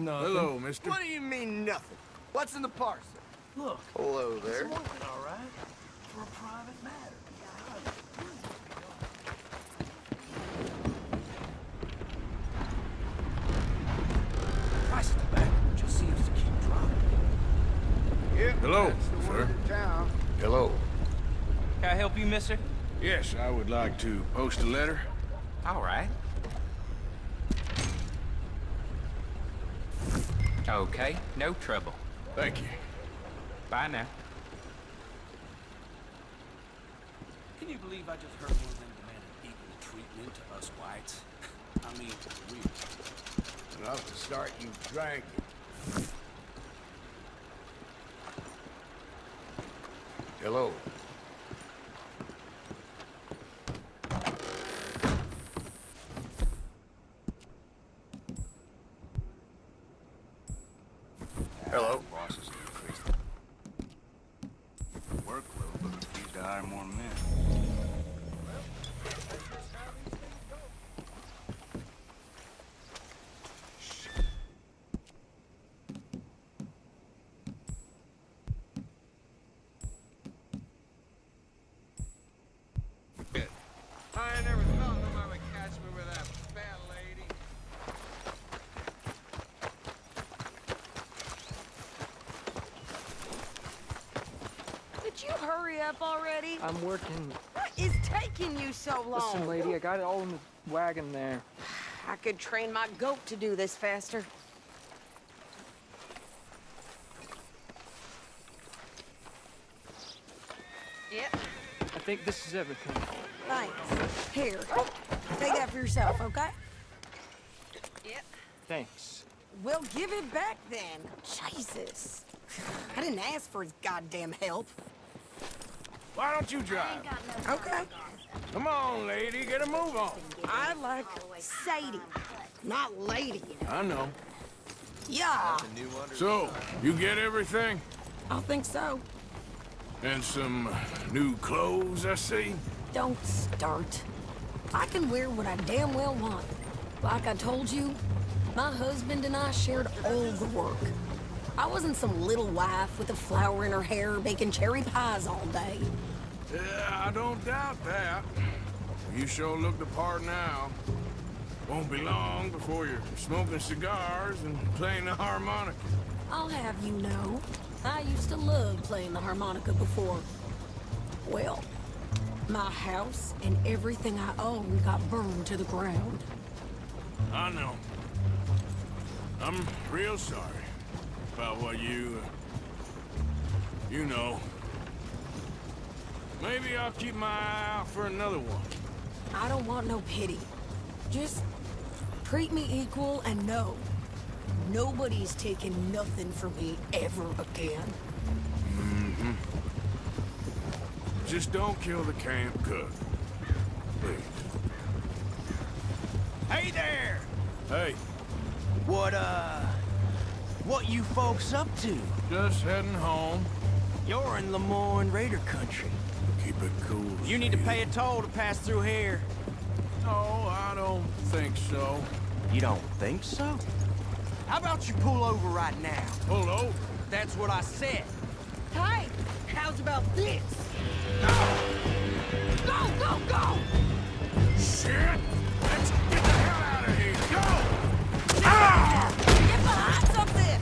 Nothing. Hello, mister. What do you mean, nothing? What's in the parcel? Look, Hello there. it's working all right for a private matter. Prices back just seems to keep dropping. Yep. Hello, That's the sir. word in town. Hello. Can I help you, mister? Yes, I would like to post a letter. All right. Okay, no trouble. Thank you. Bye now. Can you believe I just heard one of them demanded equal treatment to us whites? I mean, for real. Enough to start you drinking. Hello. Hello. Boss is increased. Workload, but refuse to hire more men. I never thought nobody would catch me with that fat lady. Could you hurry up already? I'm working. What is taking you so long? Listen, lady, I got it all in the wagon there. I could train my goat to do this faster. Yep, I think this is everything. thanks. Here, take that for yourself, okay? Yep. Thanks. Well, give it back then. Jesus. I didn't ask for his goddamn help. Why don't you drive? Okay. Come on, lady, get a move on. I like Sadie, not lady. I know. Yeah, So, you get everything? I think so. And some new clothes, I see? Don't start. I can wear what I damn well want. Like I told you, my husband and I shared all the work. I wasn't some little wife with a flower in her hair baking cherry pies all day. Yeah, I don't doubt that. You sure look the part now. Won't be long before you're smoking cigars and playing the harmonica. I'll have you know, I used to love playing the harmonica before. Well, my house and everything I owned got burned to the ground. I know. I'm real sorry about what you know. Maybe I'll keep my eye out for another one. I don't want no pity. Just treat me equal and know nobody's taking nothing from me ever again. Mm-hmm. Just don't kill the camp cook. Please. Hey there! Hey, What you folks up to? just heading home. You're in Lemoyne Raider country. Keep it cool. You need to Sadie. pay a toll to pass through here. No, I don't think so. You don't think so? How about you pull over right now? Pull over. That's what I said. Hey, how's about this? Go, go, go! Shit! Let's get the hell out of here. Go! Get behind something!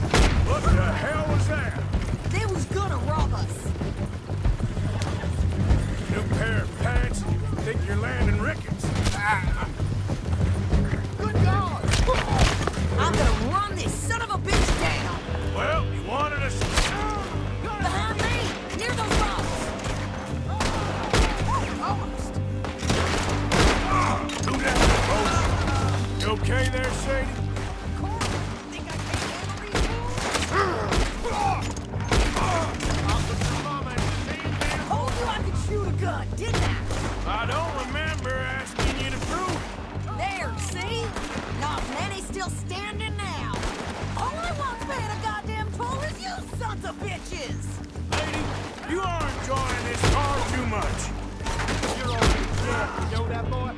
What the hell was that? They was gonna rob us. New pair of pants? Think you're landing Ricketts? Good God! I'm gonna run this son of a bitch down! Well, you wanted us. Behind me! Near those rocks! Almost. Do that, folks. You okay there, Sadie? Think I can't handle these fools? Told you I could shoot a gun, didn't I? I don't remember asking you to prove it. There, see? Not many still standing now. Only one's paying a goddamn toll is you sons of bitches! Lady, you are enjoying this far too much. You're already dead. You know that, boy?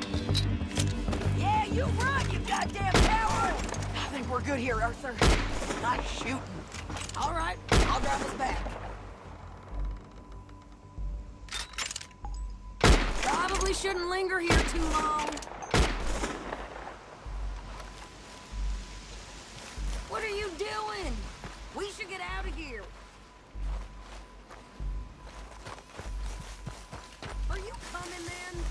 Yeah, you run, you goddamn coward! think we're good here, Arthur. Nice shooting. All right, I'll drive us back. Probably shouldn't linger here too long. What are you doing? We should get out of here. Are you coming then?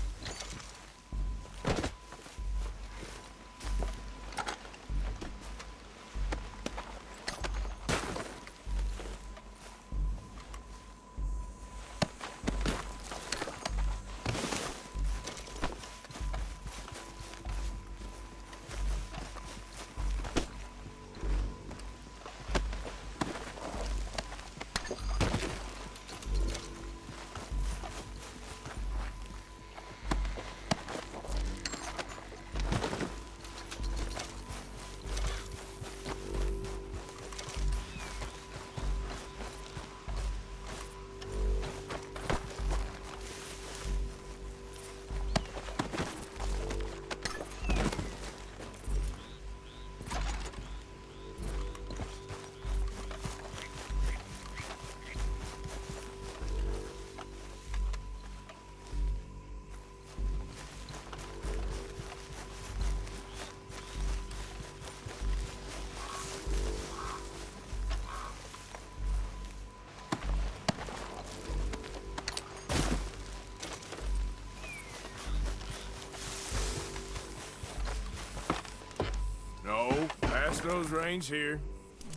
No, pass those reins here.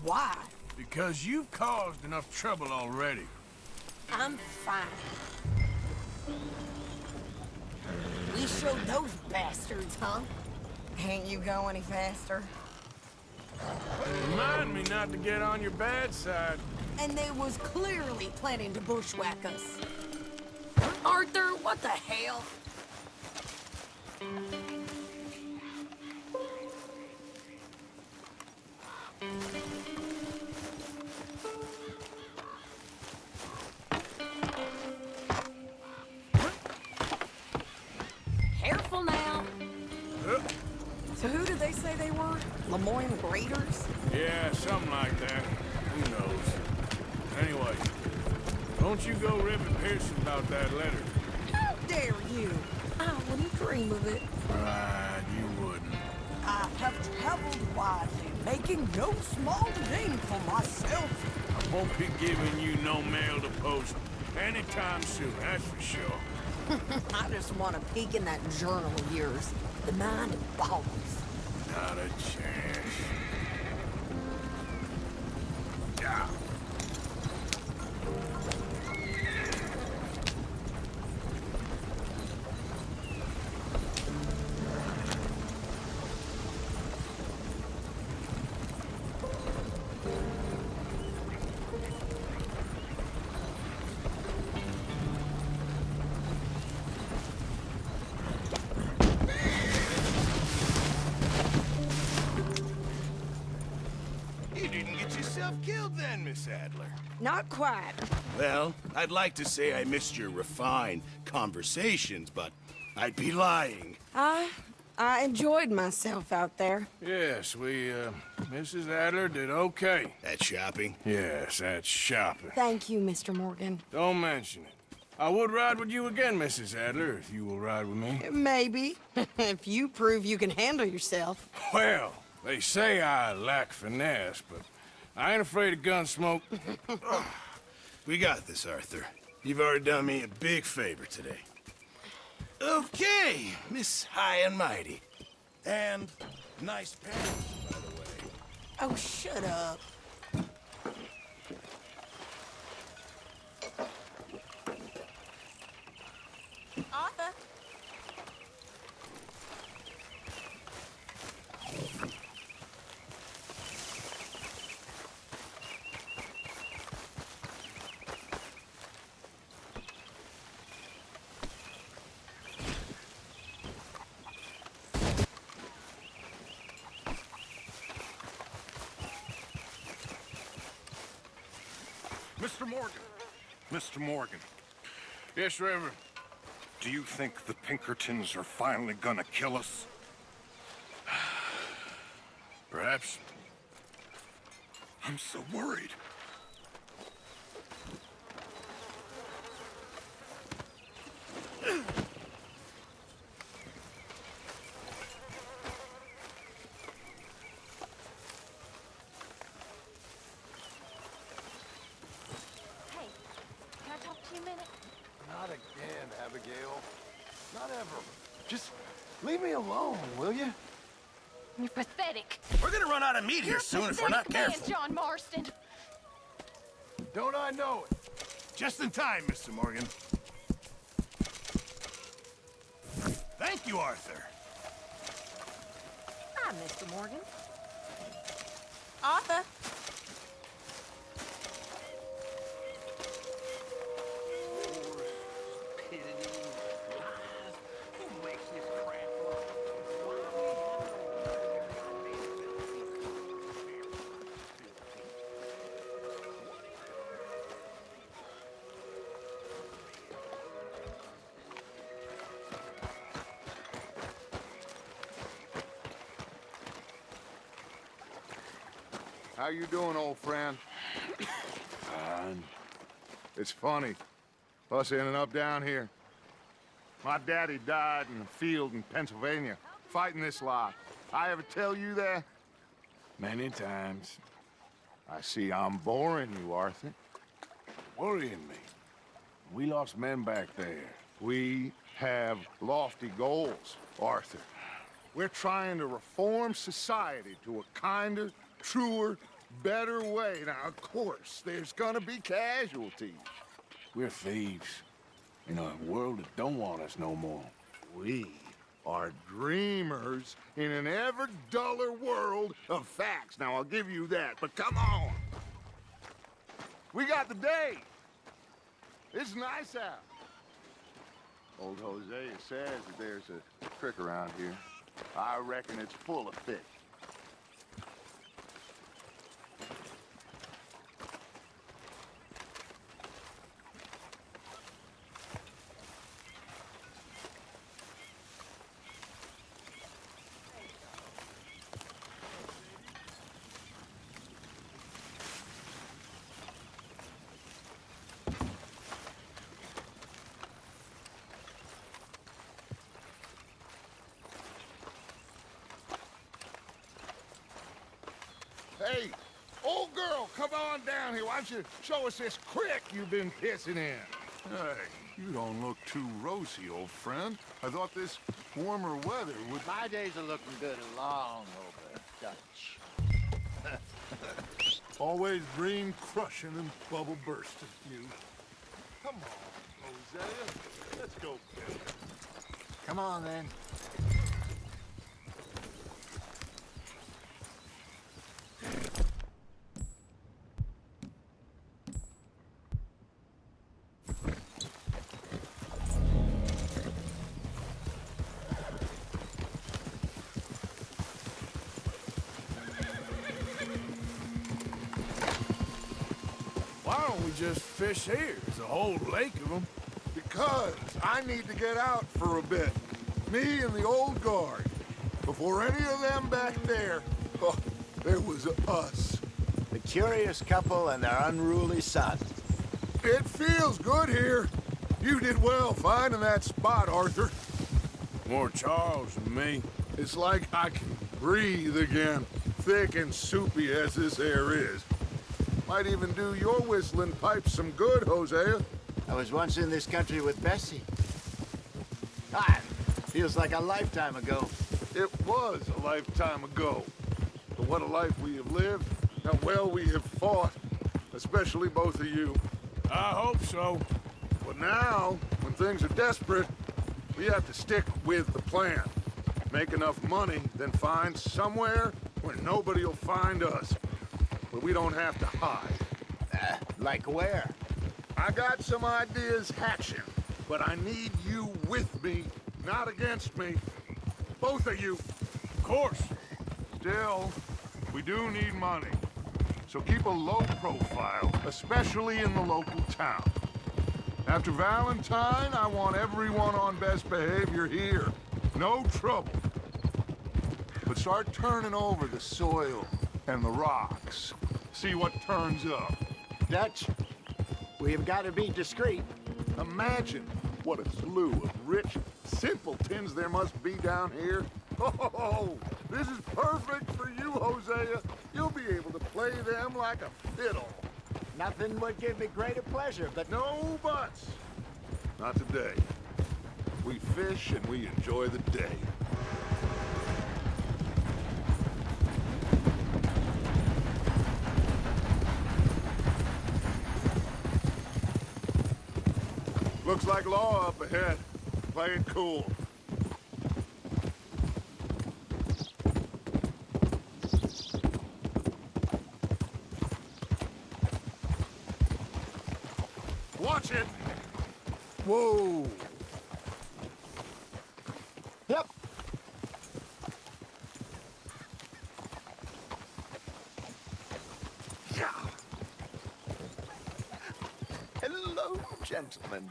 Why? Because you've caused enough trouble already. I'm fine. We showed those bastards, huh? Can't you go any faster? Remind me not to get on your bad side. And they was clearly planning to bushwhack us. Arthur, what the hell? Careful now. So who did they say they were? Lemoyne Raiders? Yeah, something like that. Who knows? Anyway, don't you go ripping Pearson about that letter. How dare you? I wouldn't dream of it. Right, you wouldn't. I have traveled widely, making no small name for myself. I won't be giving you no mail to post anytime soon, that's for sure. I just want to peek in that journal of yours. The mind boggles. Not a chance. Yeah. You didn't get yourself killed then, Miss Adler. Not quite. Well, I'd like to say I missed your refined conversations, but I'd be lying. I enjoyed myself out there. Yes, Mrs. Adler did okay. That shopping? Yes, that's shopping. Thank you, Mr. Morgan. Don't mention it. I would ride with you again, Mrs. Adler, if you will ride with me. Maybe. If you prove you can handle yourself. Well, they say I lack finesse, but I ain't afraid of gun smoke. We got this, Arthur. You've already done me a big favor today. Okay, Miss High and Mighty. And nice pants, by the way. Oh, shut up. Arthur. Mr. Morgan. Mr. Morgan, Yes, Reverend. do you think the Pinkertons are finally gonna kill us? Perhaps. I'm so worried. Hey, can I talk to you a minute? Not again, Abigail. Not ever. Just leave me alone, will you? You're pathetic. We're gonna run out of meat here soon if we're not Pathetic careful. man, John Marston. Don't I know it? Just in time, Mr. Morgan. Thank you, Arthur. Hi, Mr. Morgan. Arthur. How you doing, old friend? Fine. It's funny. Us ending up down here. My daddy died in a field in Pennsylvania, fighting this lot. I ever tell you that? Many times. I see I'm boring you, Arthur. Worrying me. We lost men back there. We have lofty goals, Arthur. We're trying to reform society to a kinder, truer, better way. Now, of course, there's gonna be casualties. We're thieves. In a world that don't want us no more. We are dreamers in an ever duller world of facts. Now, I'll give you that, but come on. We got the day. It's nice out. Old Hosea says that there's a trick around here. I reckon it's full of fish. Hey, old girl, come on down here. Why don't you show us this creek you've been pissing in? Hey, you don't look too rosy, old friend. I thought this warmer weather would... My days are looking good along over Dutch. Always dream crushing and bubble bursting, you. Come on, Hosea. Let's go. Come on, then. Why don't we just fish here? There's a whole lake of them. Because I need to get out for a bit. Me and the old guard. Before any of them back there, oh, there was us. The curious couple and their unruly son. It feels good here. You did well finding that spot, Arthur. More Charles than me. It's like I can breathe again, thick and soupy as this air is. Might even do your whistling pipes some good, Hosea. I was once in this country with Bessie. Ah, feels like a lifetime ago. It was a lifetime ago. But what a life we have lived, how well we have fought, especially both of you. I hope so. But now, when things are desperate, we have to stick with the plan. Make enough money, then find somewhere where nobody will find us. Where we don't have to hide. Like where? I got some ideas hatching, but I need you with me, not against me. Both of you. Of course. Still, we do need money. So keep a low profile, especially in the local town. After Valentine, I want everyone on best behavior here. No trouble. But start turning over the soil and the rocks. See what turns up. Dutch, we've got to be discreet. Imagine what a slew of rich simpletons there must be down here. Oh, this is perfect for you, Hosea. You'll be able to play them like a fiddle. Nothing would give me greater pleasure, but... No buts. Not today. We fish and we enjoy the day. Looks like law up ahead. Play it cool. Watch it! Whoa! Yep. Yeah. Hello, gentlemen.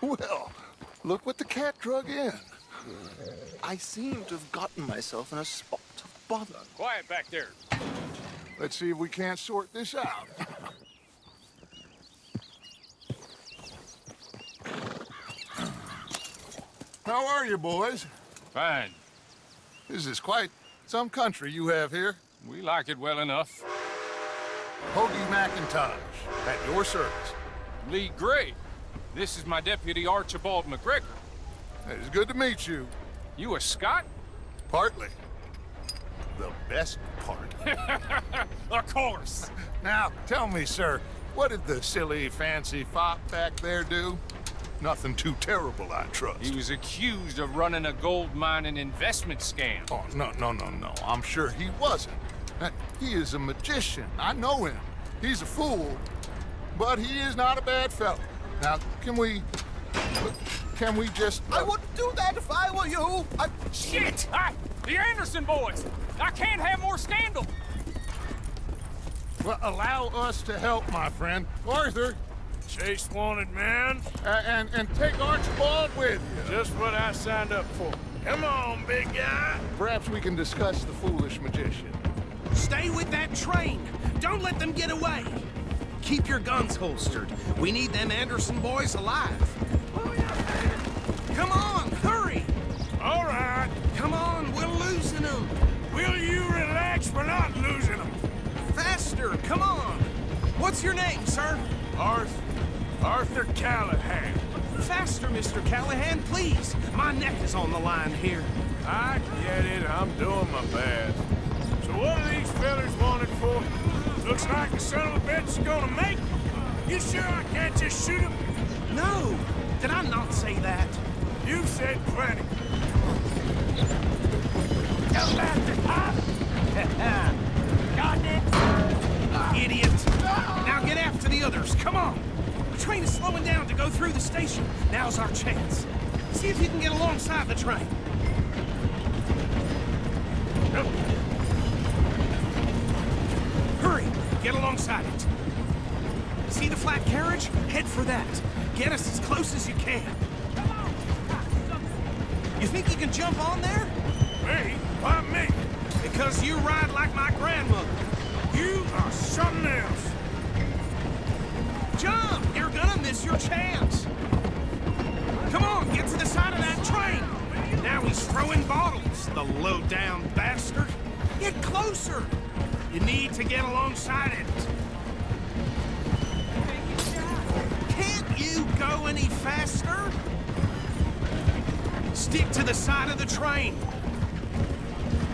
Well, look what the cat drug in. I seem to have gotten myself in a spot of bother. Quiet back there. Let's see if we can't sort this out. How are you, boys? Fine. This is quite some country you have here. We like it well enough. Hoagie McIntosh, at your service. Lee Gray. This is my deputy, Archibald McGregor. It's good to meet you. You a Scot? Partly. The best part. Of course. Now, tell me, sir, what did the silly, fancy fop back there do? Nothing too terrible, I trust. He was accused of running a gold mining investment scam. Oh, no. I'm sure he wasn't. He is a magician. I know him. He's a fool, but he is not a bad fellow. Now, can we just... I wouldn't do that if I were you. Shit! The Anderson boys! I can't have more scandal! Well, allow us to help, my friend. Arthur, Chase wanted, man. and take Archibald with you. Just what I signed up for. Come on, big guy. Perhaps we can discuss the foolish magician. Stay with that train. Don't let them get away. Keep your guns holstered. We need them Anderson boys alive. Come on, hurry. All right. Come on, we're losing them. Will you relax? We're not losing them. Faster, come on. What's your name, sir? Arthur Callahan. Faster, Mr. Callahan, please. My neck is on the line here. I get it. I'm doing my best. So what are these fellas wanted for? Looks like the son of a bitch is gonna make. You sure I can't just shoot him? No. Did I not say that? You said plenty. Got it. Idiot. Now get after the others. Come on. The train is slowing down to go through the station. Now's our chance. See if you can get alongside the train. Hurry. Get alongside it. See the flat carriage? Head for that. Get us as close as you can. You think you can jump on there? Me? Why me? Because you ride like my grandmother. You are something else. Jump! You're gonna miss your chance. Come on, get to the side of that train. Now he's throwing bottles, the low-down bastard. Get closer. You need to get alongside it. Can't you go any faster? Stick to the side of the train.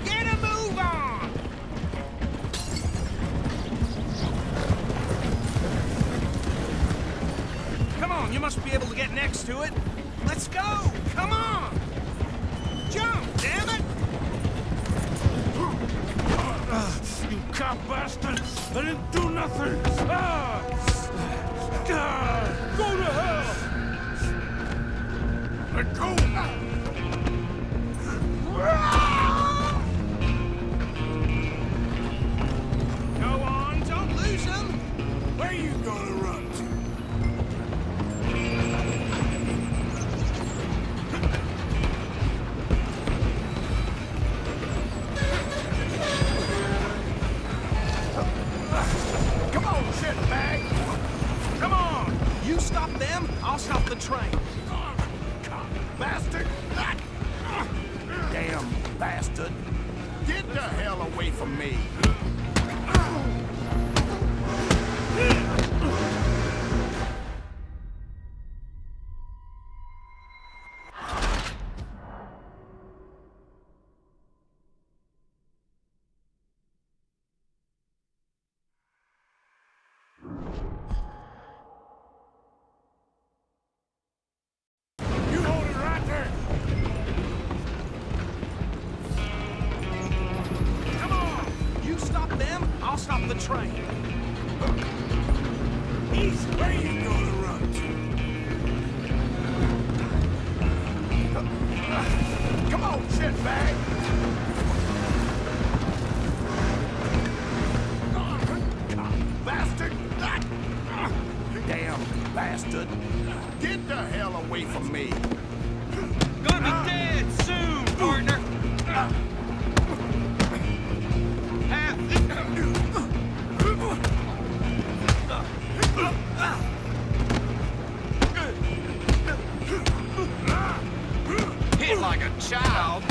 Get a move on! Come on, you must be able to get next to it. Let's go! Come on! Jump, damn it! You cop bastard! I didn't do nothing! Go to hell! Let go! Go on, don't lose him! Where you gonna run to? I'll stop the train. Bastard! Damn bastard. Get the hell away from me! You hold it right there. Come on! You stop them, I'll stop the train. Easy. Where you gonna run to? Come on, shitbag! Bastard! Damn bastard. Get the hell away from me! Gonna be dead soon, partner. Hit like a child.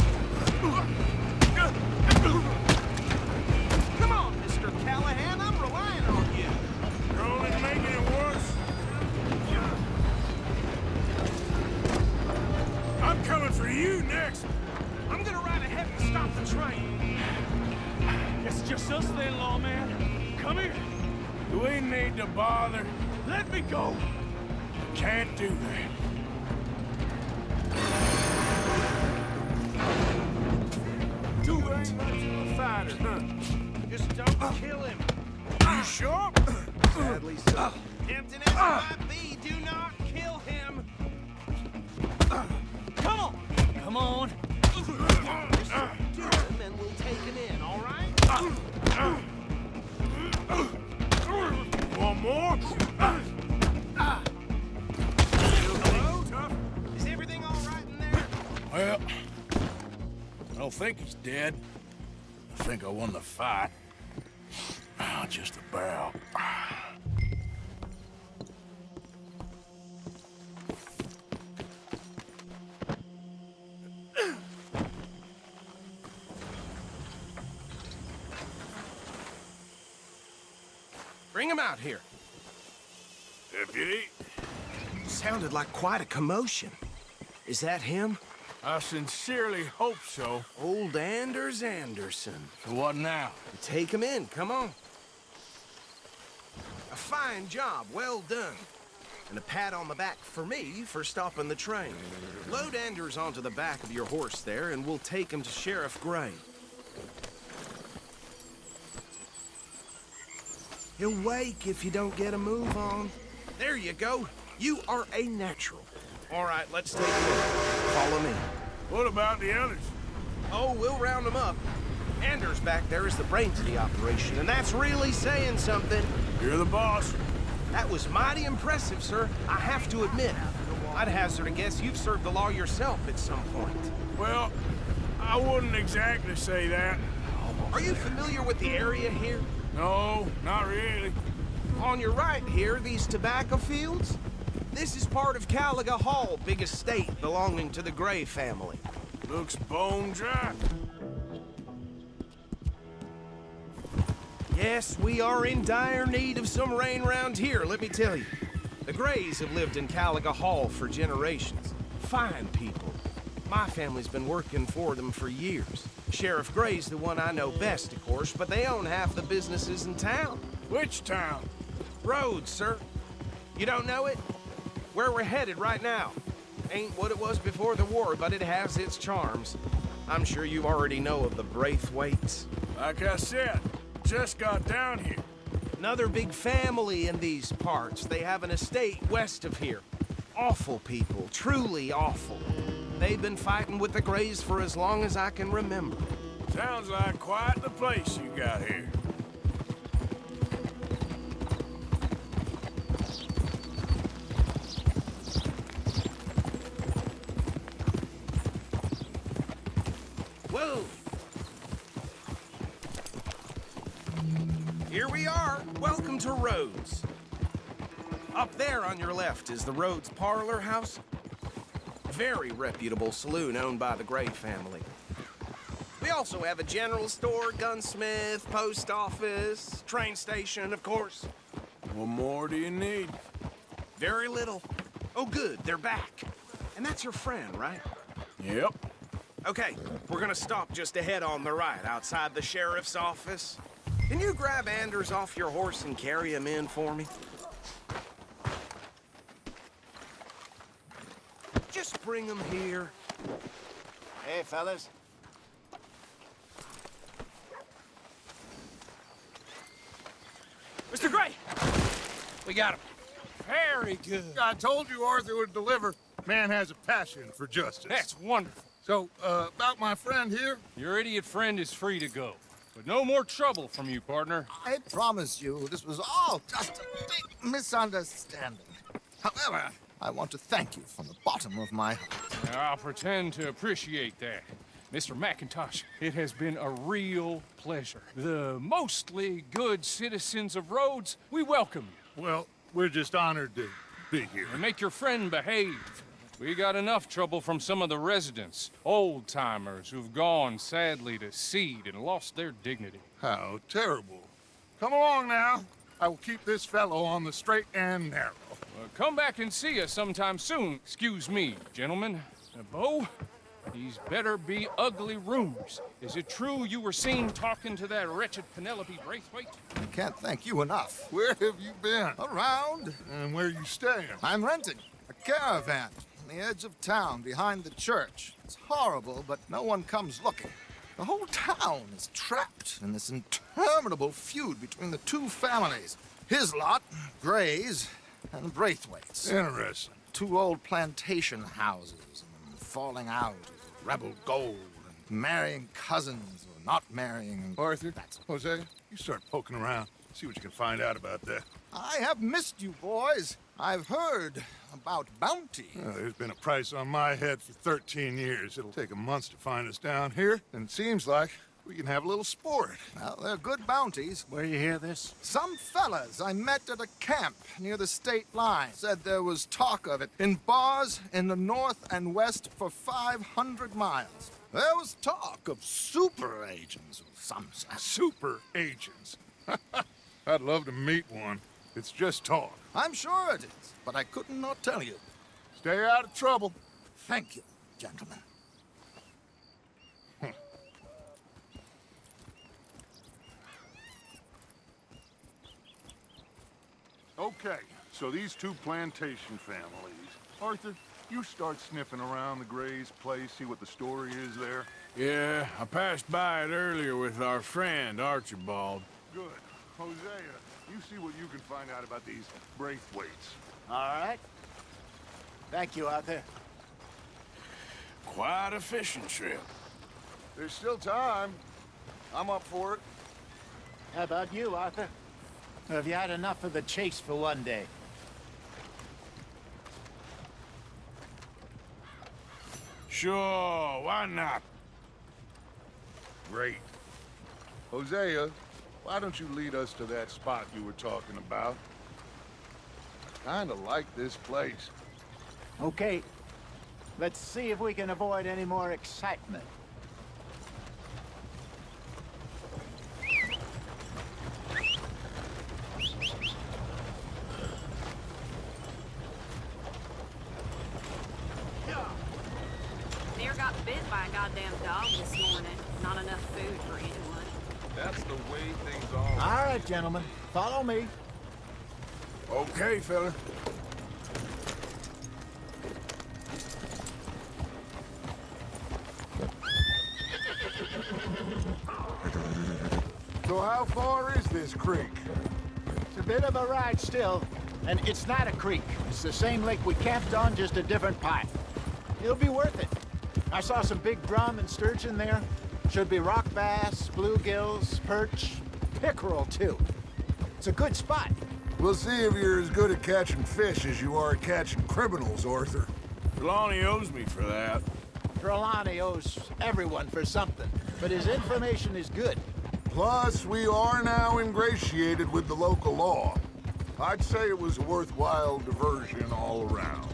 Come on, Mr. Callahan, I'm relying on you. You're only making it worse. I'm coming for you next. I'm gonna ride ahead and stop the train. It's just us then, lawman. Come here. We need to bother. Let me go. Can't do that. You ain't much of a fighter, huh? Just don't kill him. You sure? Sadly so. Tempting as it might be, do not kill him. Come on. Come on. Just do him and we'll take him in, all right? One more? Hello? Is everything all right in there? Well, I don't think he's dead. I think I won the fight. Just about. Bring him out here. Deputy, Sounded like quite a commotion. Is that him? I sincerely hope so. Old Anders Anderson. So what now? Take him in, come on. A fine job, well done. And a pat on the back for me for stopping the train. Load Anders onto the back of your horse there, and we'll take him to Sheriff Gray. He'll wake if you don't get a move on. There you go. You are a natural. All right, let's take him in. Follow me. What about the others? Oh, we'll round them up. Anders back there is the brains of the operation, and that's really saying something. You're the boss. That was mighty impressive, sir. I have to admit. I'd hazard a guess you've served the law yourself at some point. Well, I wouldn't exactly say that. Are you familiar with the area here? No, not really. On your right here, these tobacco fields? This is part of Caliga Hall, big estate belonging to the Gray family. Looks bone dry. Yes, we are in dire need of some rain round here, let me tell you. The Grays have lived in Caliga Hall for generations. Fine people. My family's been working for them for years. Sheriff Gray's the one I know best, of course, but they own half the businesses in town. Which town? Rhodes, sir. You don't know it? Where we're headed right now. Ain't what it was before the war, but it has its charms. I'm sure you already know of the Braithwaites. Like I said, just got down here. Another big family in these parts. They have an estate west of here. Awful people, truly awful. They've been fighting with the Grays for as long as I can remember. Sounds like quite the place you got here. Whoa! Here we are. Welcome to Rhodes. Up there on your left is the Rhodes Parlor House. A very reputable saloon owned by the Gray family. We also have a general store, gunsmith, post office, train station, of course. What more do you need? Very little. Oh, good, they're back. And that's your friend, right? Yep. Okay, we're gonna stop just ahead on the right, outside the sheriff's office. Can you grab Anders off your horse and carry him in for me? Just bring him here. Hey, fellas. Mr. Gray! We got him. Very good. I told you Arthur would deliver. Man has a passion for justice. That's wonderful. So, about my friend here? Your idiot friend is free to go. But no more trouble from you, partner. I promise you, this was all just a big misunderstanding. However, I want to thank you from the bottom of my heart. Now, I'll pretend to appreciate that. Mr. McIntosh, it has been a real pleasure. The mostly good citizens of Rhodes, we welcome you. Well, we're just honored to be here. And make your friend behave. We got enough trouble from some of the residents, old-timers who've gone, sadly, to seed and lost their dignity. How terrible. Come along now. I will keep this fellow on the straight and narrow. Well, come back and see us sometime soon. Excuse me, gentlemen. Bo, these better be ugly rumors. Is it true you were seen talking to that wretched Penelope Braithwaite? I can't thank you enough. Where have you been? Around. And where you staying? I'm renting a caravan on the edge of town behind the church. It's horrible, but no one comes looking. The whole town is trapped in this interminable feud between the two families. His lot, Gray's, and Braithwaite's. Interesting. Two old plantation houses, and falling out of rebel gold, and marrying cousins or not marrying. Arthur, Jose, you start poking around. See what you can find out about that. I have missed you, boys. I've heard about bounty. There's been a price on my head for 13 years. It'll take a month to find us down here, and it seems like we can have a little sport. Well, they're good bounties. Where you hear this? Some fellas I met at a camp near the state line said there was talk of it in bars in the north and west for 500 miles. There was talk of super agents of some sort. Super agents? I'd love to meet one. It's just talk. I'm sure it is, but I couldn't not tell you. Stay out of trouble. Thank you, gentlemen. Okay, so these two plantation families. Arthur, you start sniffing around the Gray's place, see what the story is there. Yeah, I passed by it earlier with our friend, Archibald. Good. Hosea, you see what you can find out about these Braithwaites. All right. Thank you, Arthur. Quite a fishing trip. There's still time. I'm up for it. How about you, Arthur? Or have you had enough of the chase for one day? Sure, why not? Great. Hosea, why don't you lead us to that spot you were talking about? Kinda like this place. Okay. Let's see if we can avoid any more excitement. Near got bit by a goddamn dog this morning. Not enough food for anyone. That's the way things are. All right, gentlemen. Follow me. Okay, fella. So how far is this creek? It's a bit of a ride still, and it's not a creek. It's the same lake we camped on, just a different pipe. It'll be worth it. I saw some big drum and sturgeon there. Should be rock bass, bluegills, perch, pickerel too. It's a good spot. We'll see if you're as good at catching fish as you are at catching criminals, Arthur. Trelawney owes me for that. Trelawney owes everyone for something, but his information is good. Plus, we are now ingratiated with the local law. I'd say it was a worthwhile diversion all around.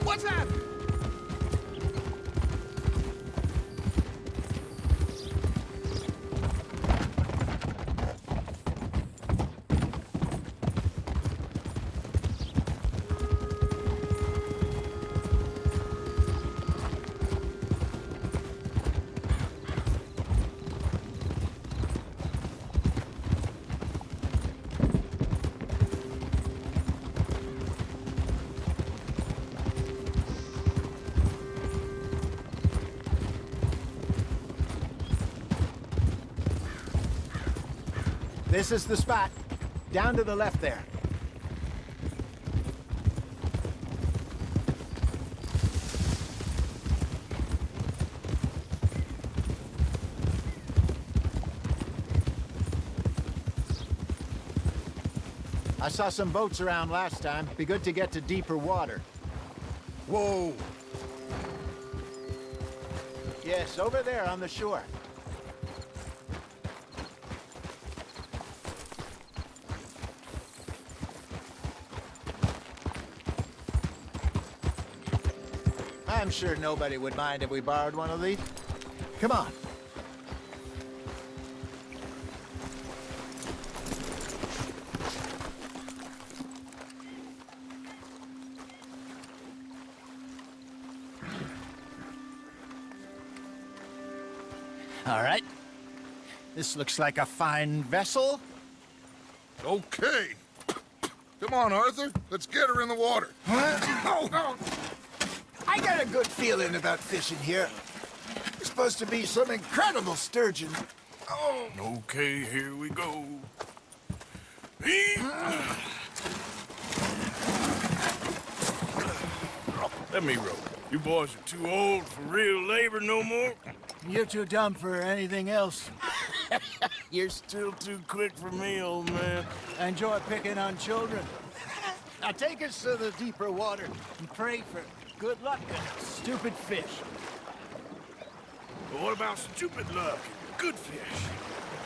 What's happening? This is the spot. Down to the left there. I saw some boats around last time. Be good to get to deeper water. Whoa! Yes, over there on the shore. I'm sure nobody would mind if we borrowed one of these. Come on. All right. This looks like a fine vessel. Okay. Come on, Arthur. Let's get her in the water. I got a good feeling about fishing here. There's supposed to be some incredible sturgeon. Oh. Okay, here we go. Let me row. You boys are too old for real labor no more. You're too dumb for anything else. You're still too quick for me, old man. I enjoy picking on children. Now take us to the deeper water and pray for good luck and stupid fish. But what about stupid luck and good fish?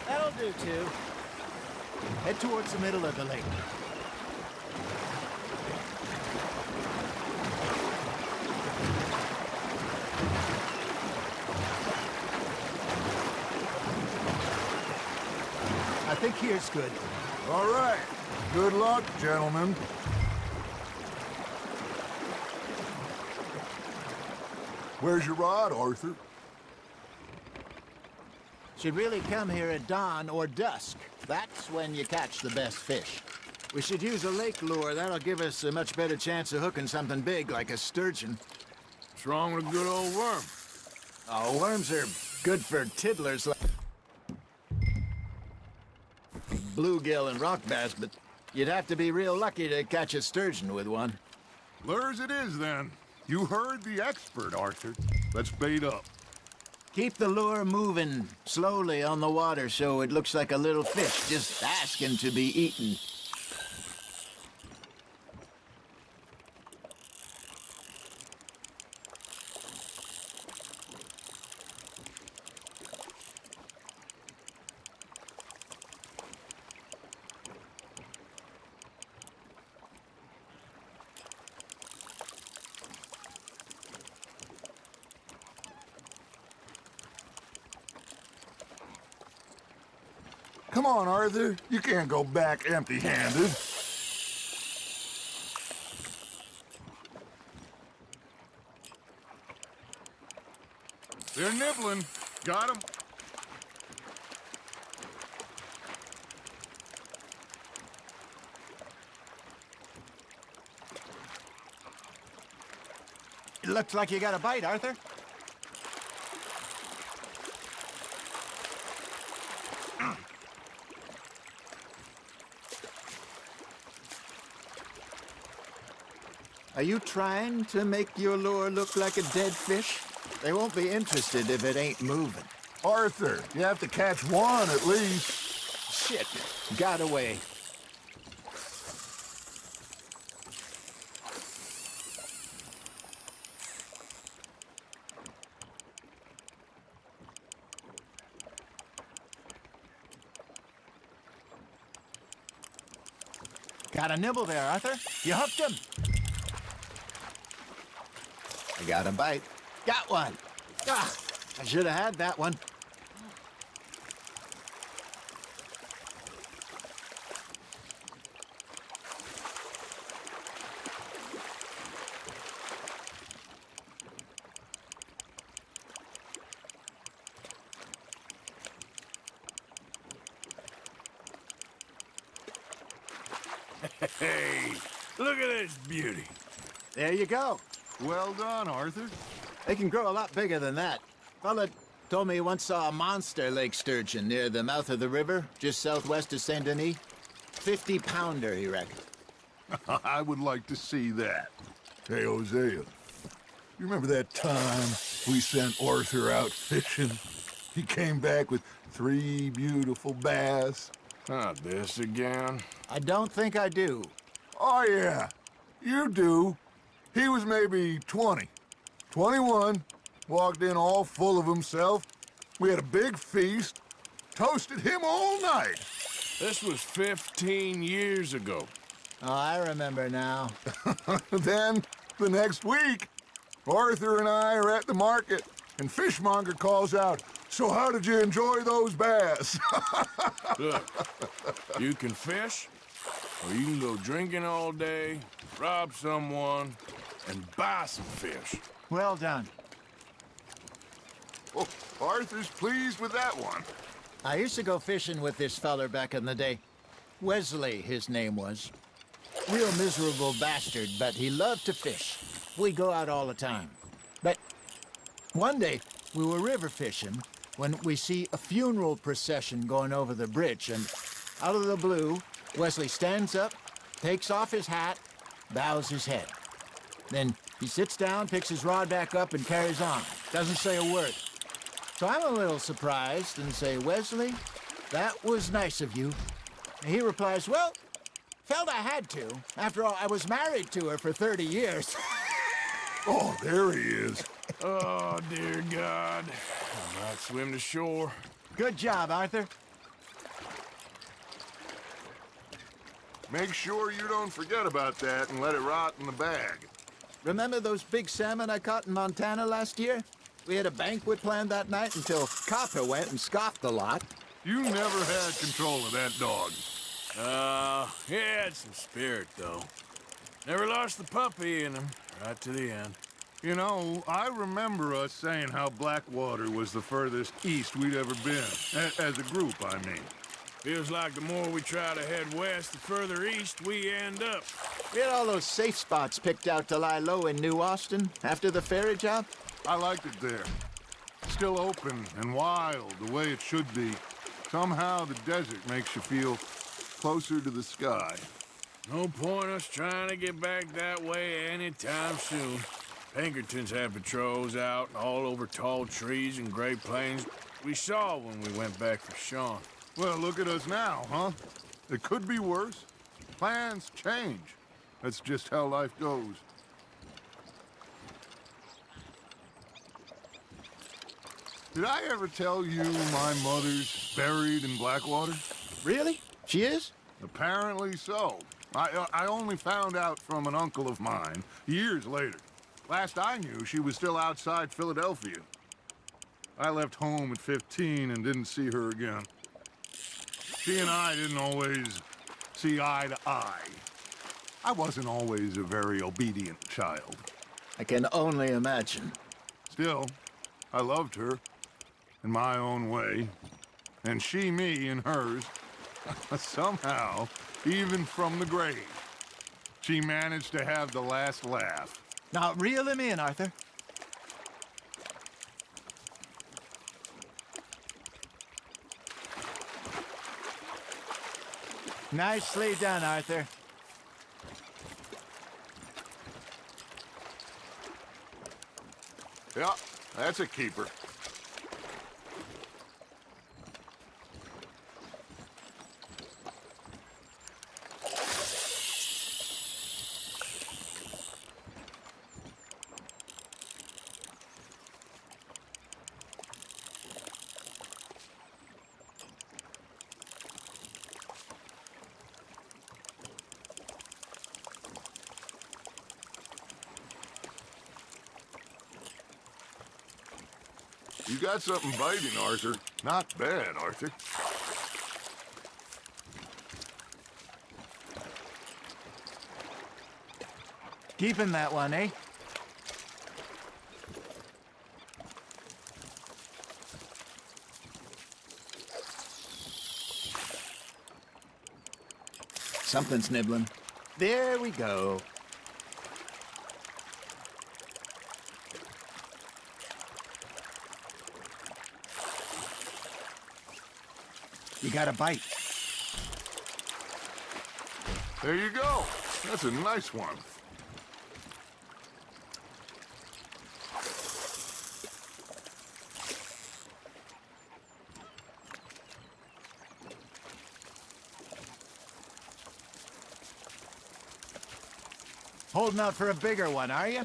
That'll do, too. Head towards the middle of the lake. I think here's good. All right. Good luck, gentlemen. Where's your rod, Arthur? Should really come here at dawn or dusk. That's when you catch the best fish. We should use a lake lure. That'll give us a much better chance of hooking something big like a sturgeon. What's wrong with a good old worm? Oh, worms are good for tiddlers like bluegill and rock bass, but you'd have to be real lucky to catch a sturgeon with one. Lures it is, then. You heard the expert, Arthur. Let's bait up. Keep the lure moving slowly on the water so it looks like a little fish just asking to be eaten. Come on, Arthur. You can't go back empty-handed. They're nibbling. Got 'em. It looks like you got a bite, Arthur. Are you trying to make your lure look like a dead fish? They won't be interested if it ain't moving. Arthur, you have to catch one at least. Shit, got away. Got a nibble there, Arthur. You hooked him. I got a bite. Got one. Ah, I should have had that one. Hey, look at this beauty. There you go. Well done, Arthur. They can grow a lot bigger than that. Fella told me he once saw a monster lake sturgeon near the mouth of the river, just southwest of Saint Denis. 50-pounder, he reckoned. I would like to see that. Hey, Hosea, you remember that time we sent Arthur out fishing? He came back with 3 beautiful bass. Not this again. I don't think I do. Oh, yeah, you do. He was maybe 20, 21, walked in all full of himself. We had a big feast, toasted him all night. This was 15 years ago. Oh, I remember now. Then, the next week, Arthur and I are at the market, and Fishmonger calls out, "So how did you enjoy those bass?" Look, you can fish, or you can go drinking all day, rob someone, and buy some fish. Well done. Oh, Arthur's pleased with that one. I used to go fishing with this feller back in the day. Wesley, his name was. Real miserable bastard, but he loved to fish. We'd go out all the time. But one day, we were river fishing when we see a funeral procession going over the bridge, and out of the blue, Wesley stands up, takes off his hat, bows his head. Then he sits down, picks his rod back up, and carries on. Doesn't say a word. So I'm a little surprised and say, "Wesley, that was nice of you." And he replies, "Well, felt I had to. After all, I was married to her for 30 years. Oh, there he is. Oh, dear God. I might swim to shore. Good job, Arthur. Make sure you don't forget about that and let it rot in the bag. Remember those big salmon I caught in Montana last year? We had a banquet planned that night until Copper went and scoffed a lot. You never had control of that dog. He had some spirit, though. Never lost the puppy in him, right to the end. You know, I remember us saying how Blackwater was the furthest east we'd ever been. As a group, I mean. Feels like the more we try to head west, the further east we end up. We had all those safe spots picked out to lie low in New Austin after the ferry job. I liked it there. Still open and wild, the way it should be. Somehow the desert makes you feel closer to the sky. No point us trying to get back that way anytime soon. Pinkertons had patrols out all over tall trees and Great Plains. We saw when we went back for Sean. Well, look at us now, huh? It could be worse. Plans change. That's just how life goes. Did I ever tell you my mother's buried in Blackwater? Really? She is? Apparently so. I only found out from an uncle of mine years later. Last I knew, she was still outside Philadelphia. I left home at 15 and didn't see her again. She and I didn't always see eye to eye. I wasn't always a very obedient child. I can only imagine. Still, I loved her in my own way, and she me in hers. Somehow, even from the grave, she managed to have the last laugh. Now, reel him in, Arthur. Nicely done, Arthur. Yeah, that's a keeper. You got something biting, Arthur. Not bad, Arthur. Keeping that one, eh? Something's nibbling. There we go. You got a bite. There you go. That's a nice one. Holding out for a bigger one, are you?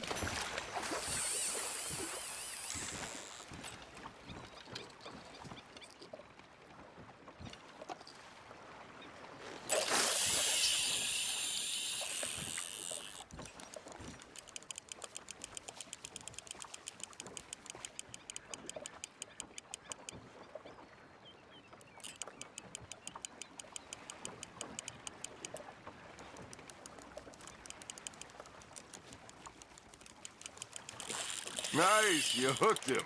Nice, you hooked him.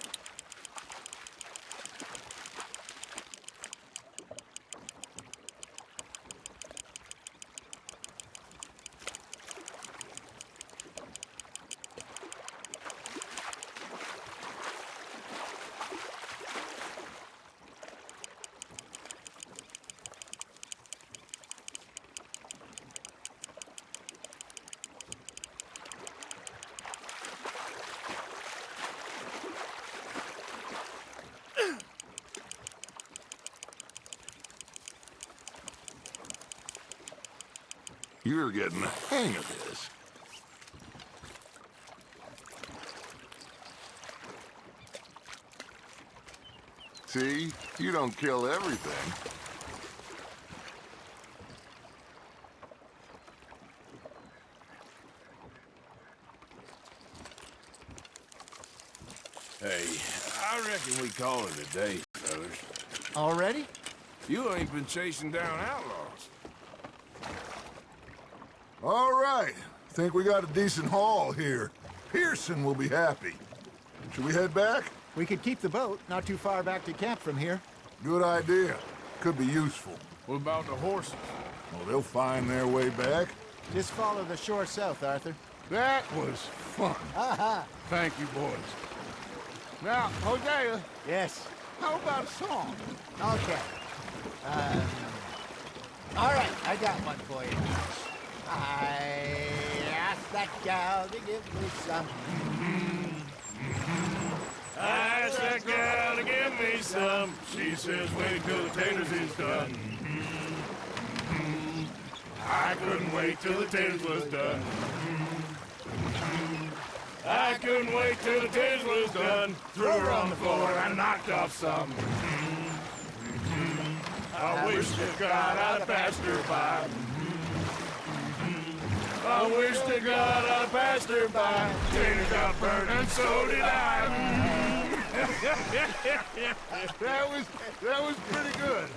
You're getting the hang of this. See? You don't kill everything. Hey, I reckon we call it a day, fellas. Already? You ain't been chasing down outlaws. All right. Think we got a decent haul here. Pearson will be happy. Should we head back? We could keep the boat, not too far back to camp from here. Good idea. Could be useful. What about the horses? Well, they'll find their way back. Just follow the shore south, Arthur. That was fun. Aha! Thank you, boys. Now, Hosea. Yes. How about a song? Okay. All right, I got one for you. I asked that gal to give me some. I asked that gal to give me some. She says, wait till the taters is done. I couldn't wait till the taters was done. I couldn't wait till the taters was done. Threw her on the floor and knocked off some. I wish to God I'd passed her by. I wish to God I passed her by. Tater got burned and so did I. That was pretty good.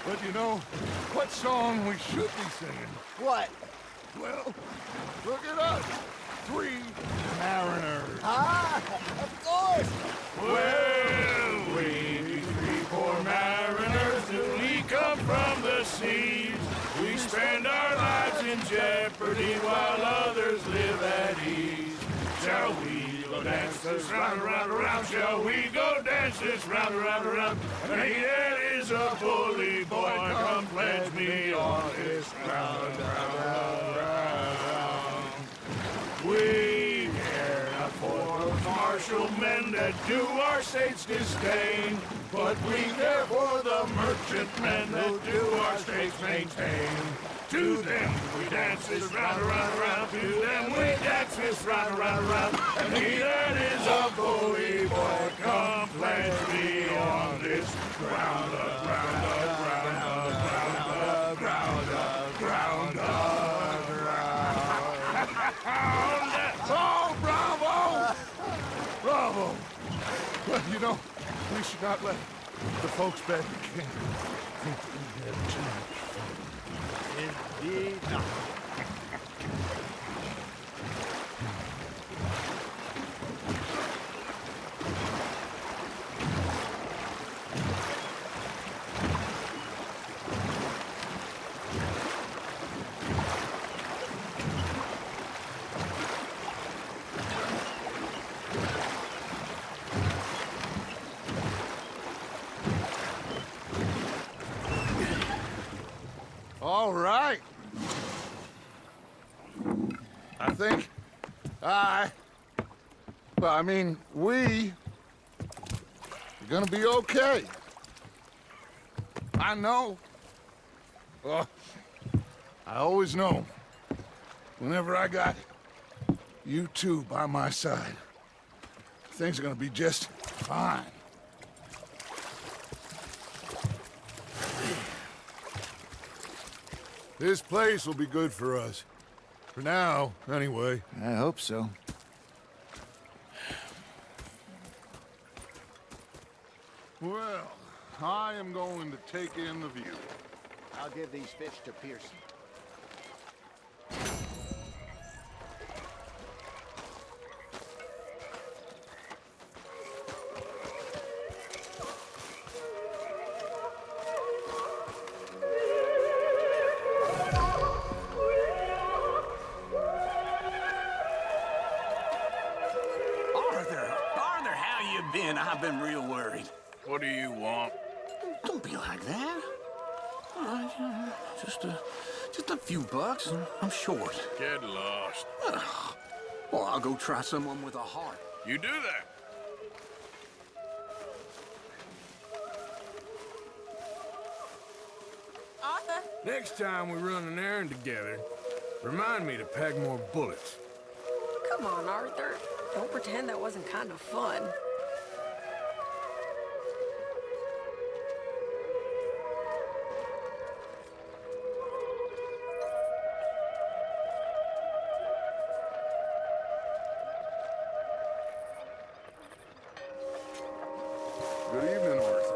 But you know, what song we should be singing? What? Well, look at us. 3 mariners. Ah, of course. Well, jeopardy while others live at ease. Shall we go dance this round, around, around? Shall we go dance this round, around, around? Here is a bully boy, come pledge me on this round, round, round, round. We care not for those martial men that do our state's disdain, but we care for the merchantmen that do our state's maintain. To them we dance this round, around, around. To them we dance this round, around, around. And he that is a bully boy, come pledge me on this ground up, ground up, ground up, ground up, ground up, ground up. Oh, bravo! Bravo! Well, you know, we should not let the folks back in camp think that we had too much fun. Indeed not. All right. I think we are gonna be okay. I know. Well, I always know. Whenever I got you two by my side, things are gonna be just fine. This place will be good for us. For now, anyway. I hope so. Well, I am going to take in the view. I'll give these fish to Pearson. Arthur, how you been? I've been real worried. What do you want? Don't be like that. All right, just a few bucks, and I'm short. Get lost. Well, I'll go try someone with a heart. You do that. Arthur? Next time we run an errand together, remind me to pack more bullets. Come on, Arthur. Don't pretend that wasn't kind of fun. Good evening, Arthur.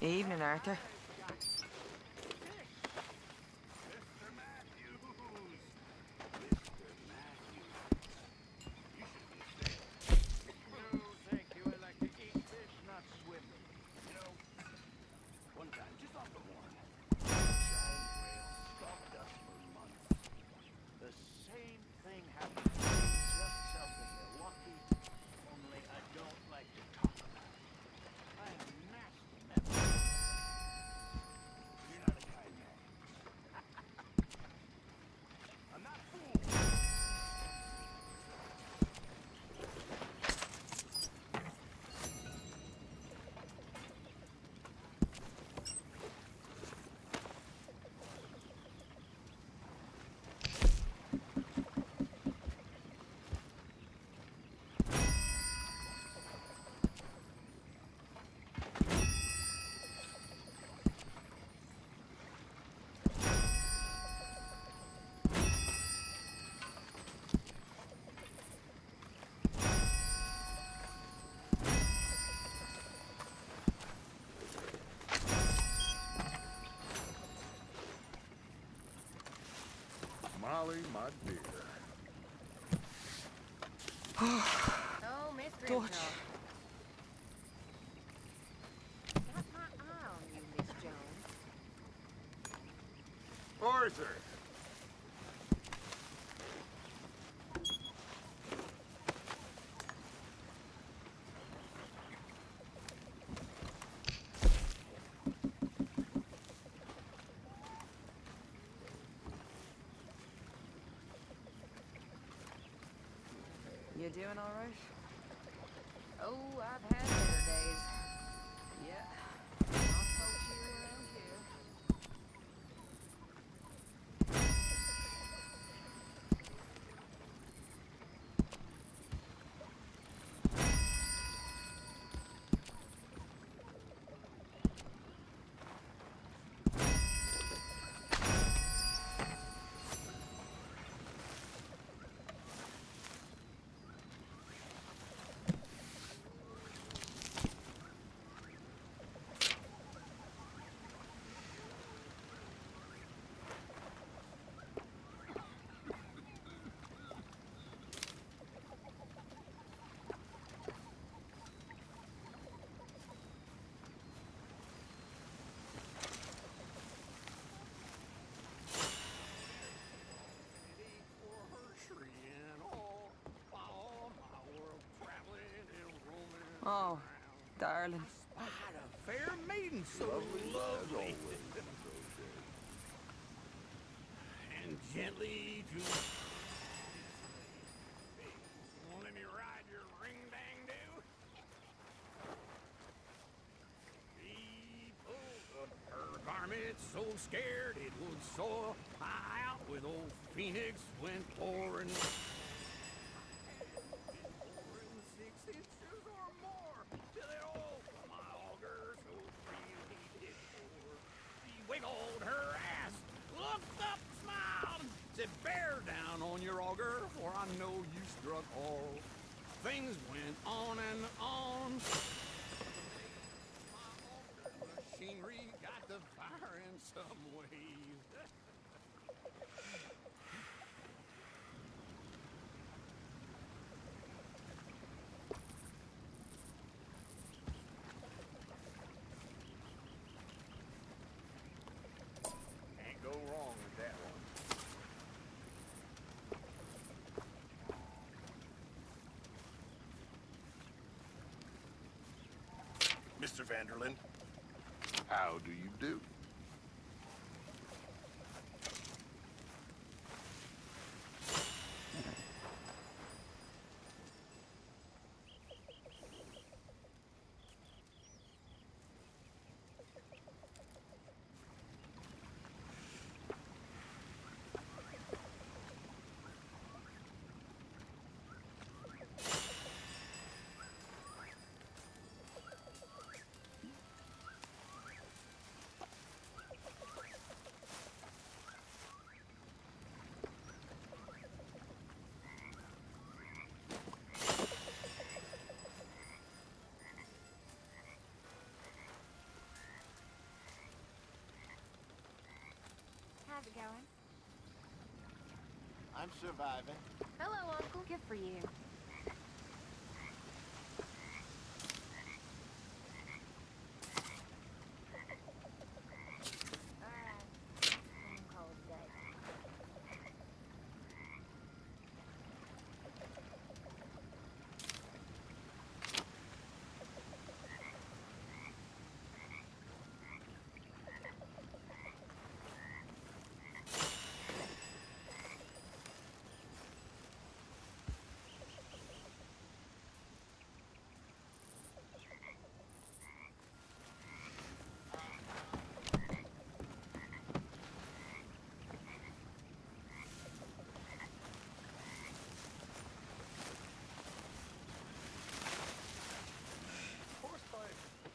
Evening, Arthur. Molly, my dear. Oh, Miss Grimshaw. Got my eye on you, Miss Jones. Arthur! You doing all right? Oh, I've had better days. Yeah. Not so cheery around here. Oh, darling. I had a fair maiden, so lovely. And gently to... Won't let me ride your ring-dang-do? She pulled up her garment so scared it would soil. I out with old Phoenix went pouring. 6 inches or more till it all my auger so freely did pour. She wiggled her ass, looked up, smiled, said, "Bear down on your auger, for I know you struck all." Things went on and on. My auger machinery got to fire in some ways. Can't go wrong with that one. Mr. Vanderlyn. How do you do? How's it going? I'm surviving. Hello, Uncle. Good for you. Alright. I'm gonna call it a day.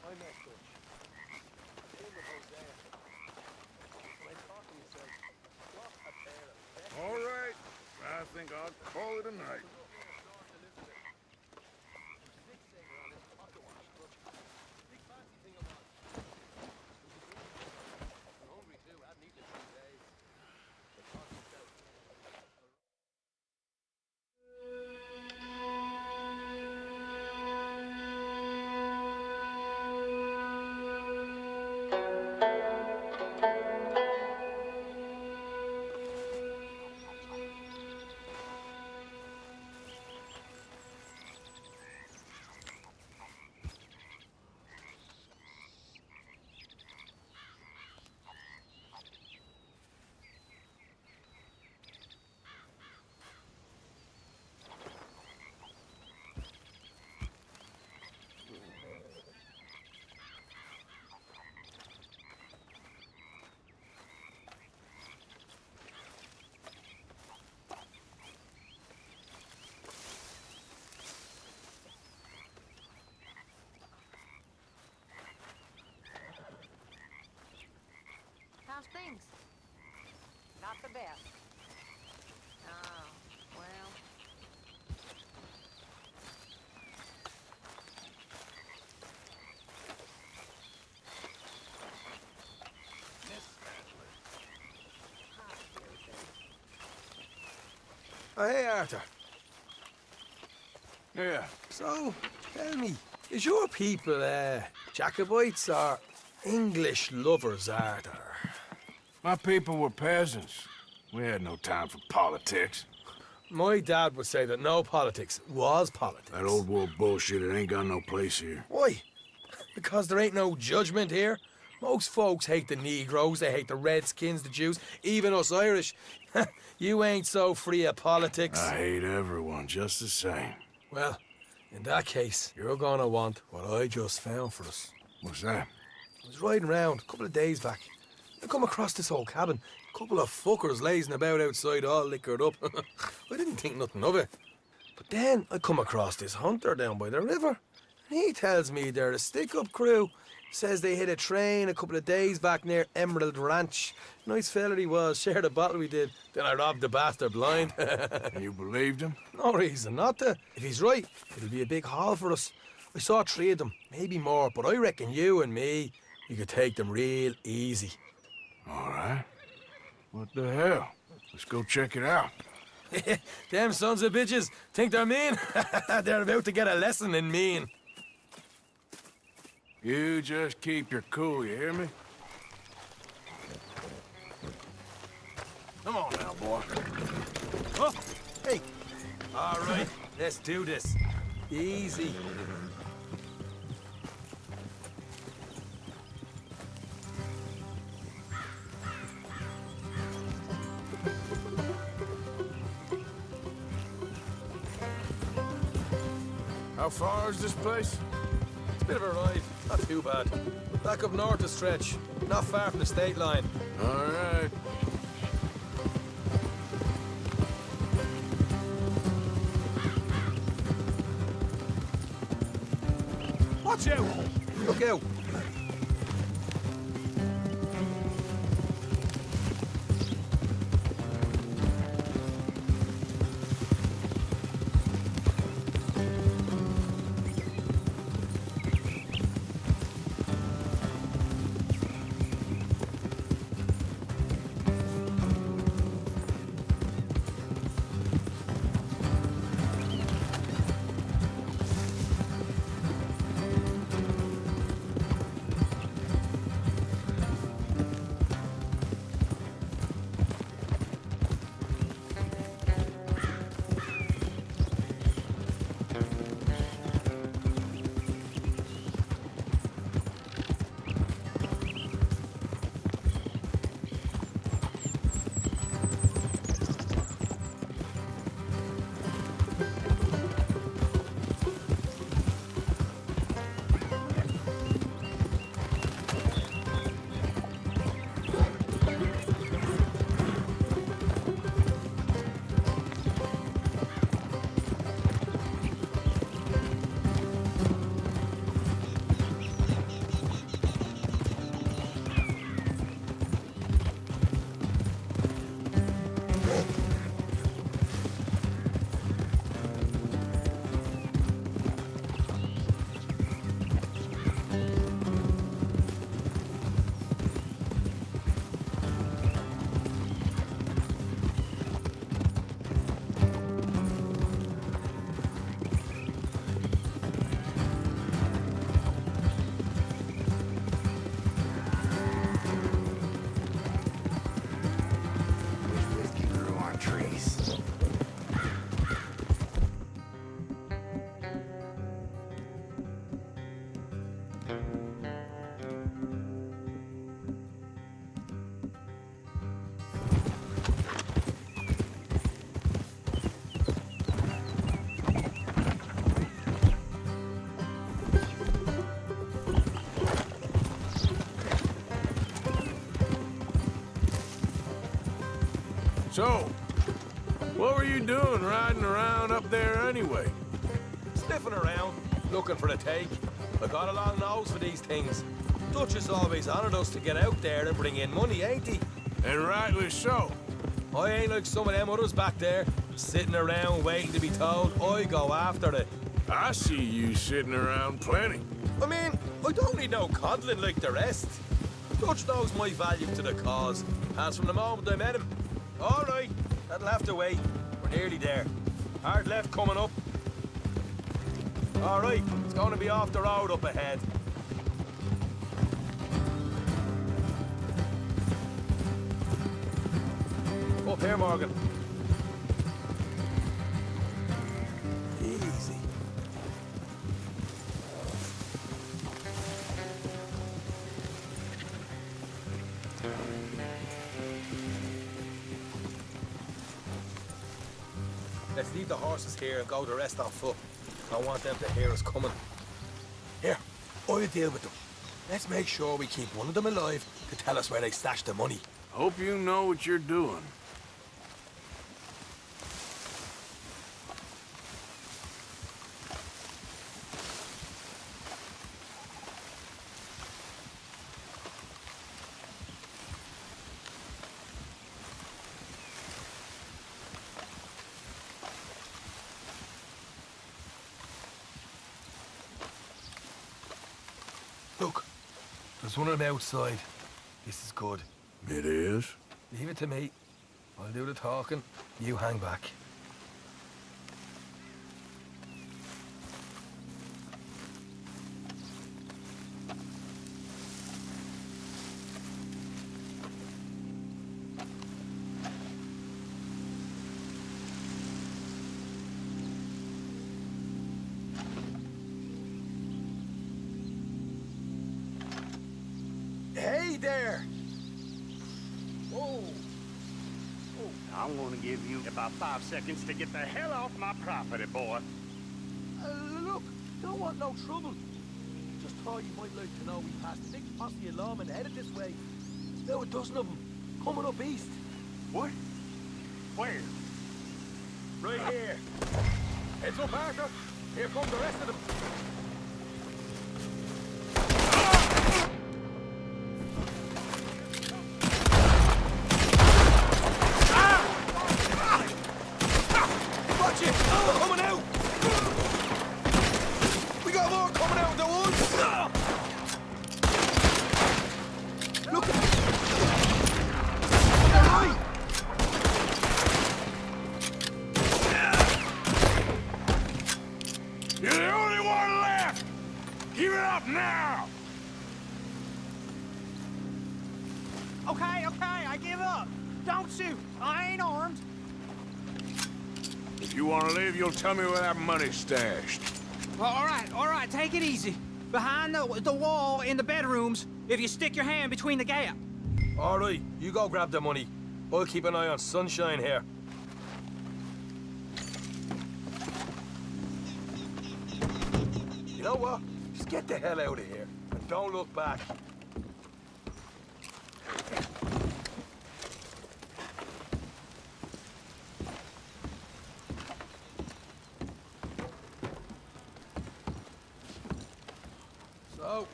I'm not Dutch. Name of Hosea. When I talk to myself, what a pair of best. All right. I think I'll call it a night. things? Not the best. Oh, well. Oh, hey, Arthur. Yeah. So, tell me, is your people, Jacobites or English lovers, Arthur? My people were peasants. We had no time for politics. My dad would say that no politics was politics. That old world bullshit, it ain't got no place here. Why? Because there ain't no judgment here. Most folks hate the Negroes, they hate the Redskins, the Jews, even us Irish. You ain't so free of politics. I hate everyone just the same. Well, in that case, you're gonna want what I just found for us. What's that? I was riding around a couple of days back. I come across this old cabin. A couple of fuckers lazing about outside all liquored up. I didn't think nothing of it. But then I come across this hunter down by the river. And he tells me they're a stick-up crew. Says they hit a train a couple of days back near Emerald Ranch. Nice fella he was, shared a bottle we did. Then I robbed the bastard blind. You believed him? No reason not to. If he's right, it'll be a big haul for us. I saw 3 of them, maybe more, but I reckon you and me, you could take them real easy. All right. What the hell? Let's go check it out. Them sons of bitches think they're mean. They're about to get a lesson in mean. You just keep your cool, you hear me? Come on now, boy. Oh, hey. All right, let's do this. Easy. How far is this place? It's a bit of a ride, not too bad. Back up north a stretch, not far from the state line. All right. Watch out! Look out! So, what were you doing riding around up there anyway? Sniffing around, looking for a take. I got a long nose for these things. Dutch has always honoured us to get out there and bring in money, ain't he? And rightly so. I ain't like some of them others back there, sitting around waiting to be told I go after it. I see you sitting around plenty. I mean, I don't need no coddling like the rest. Dutch knows my value to the cause, as from the moment I met him. All right, that'll have to wait. We're nearly there. Hard left coming up. All right, it's going to be off the road up ahead. Up here, Morgan. Easy. Let's leave the horses here and go the rest on foot. I want them to hear us coming. Here, I'll deal with them. Let's make sure we keep one of them alive to tell us where they stashed the money. Hope you know what you're doing. Look, there's one of them outside. This is good. It is? Leave it to me. I'll do the talking. You hang back. Hey there! Oh. I'm gonna give you about 5 seconds to get the hell off my property, boy. Look, don't want no trouble. Just thought you might like to know we passed a big posse of lawmen headed this way. Now a dozen of them, coming up east. What? Where? Right here. Heads up, Arthur. Here come the rest of them. Watch it! They're coming out! We got more coming out at once! Look at them! They're right! You're the only one left! Give it up now! Okay, I give up. Don't shoot. I ain't armed. If you want to leave, you'll tell me where that money's stashed. Well, all right, take it easy. Behind the wall in the bedrooms, if you stick your hand between the gap. All right, you go grab the money. I'll keep an eye on Sunshine here. You know what? Just get the hell out of here and don't look back. So,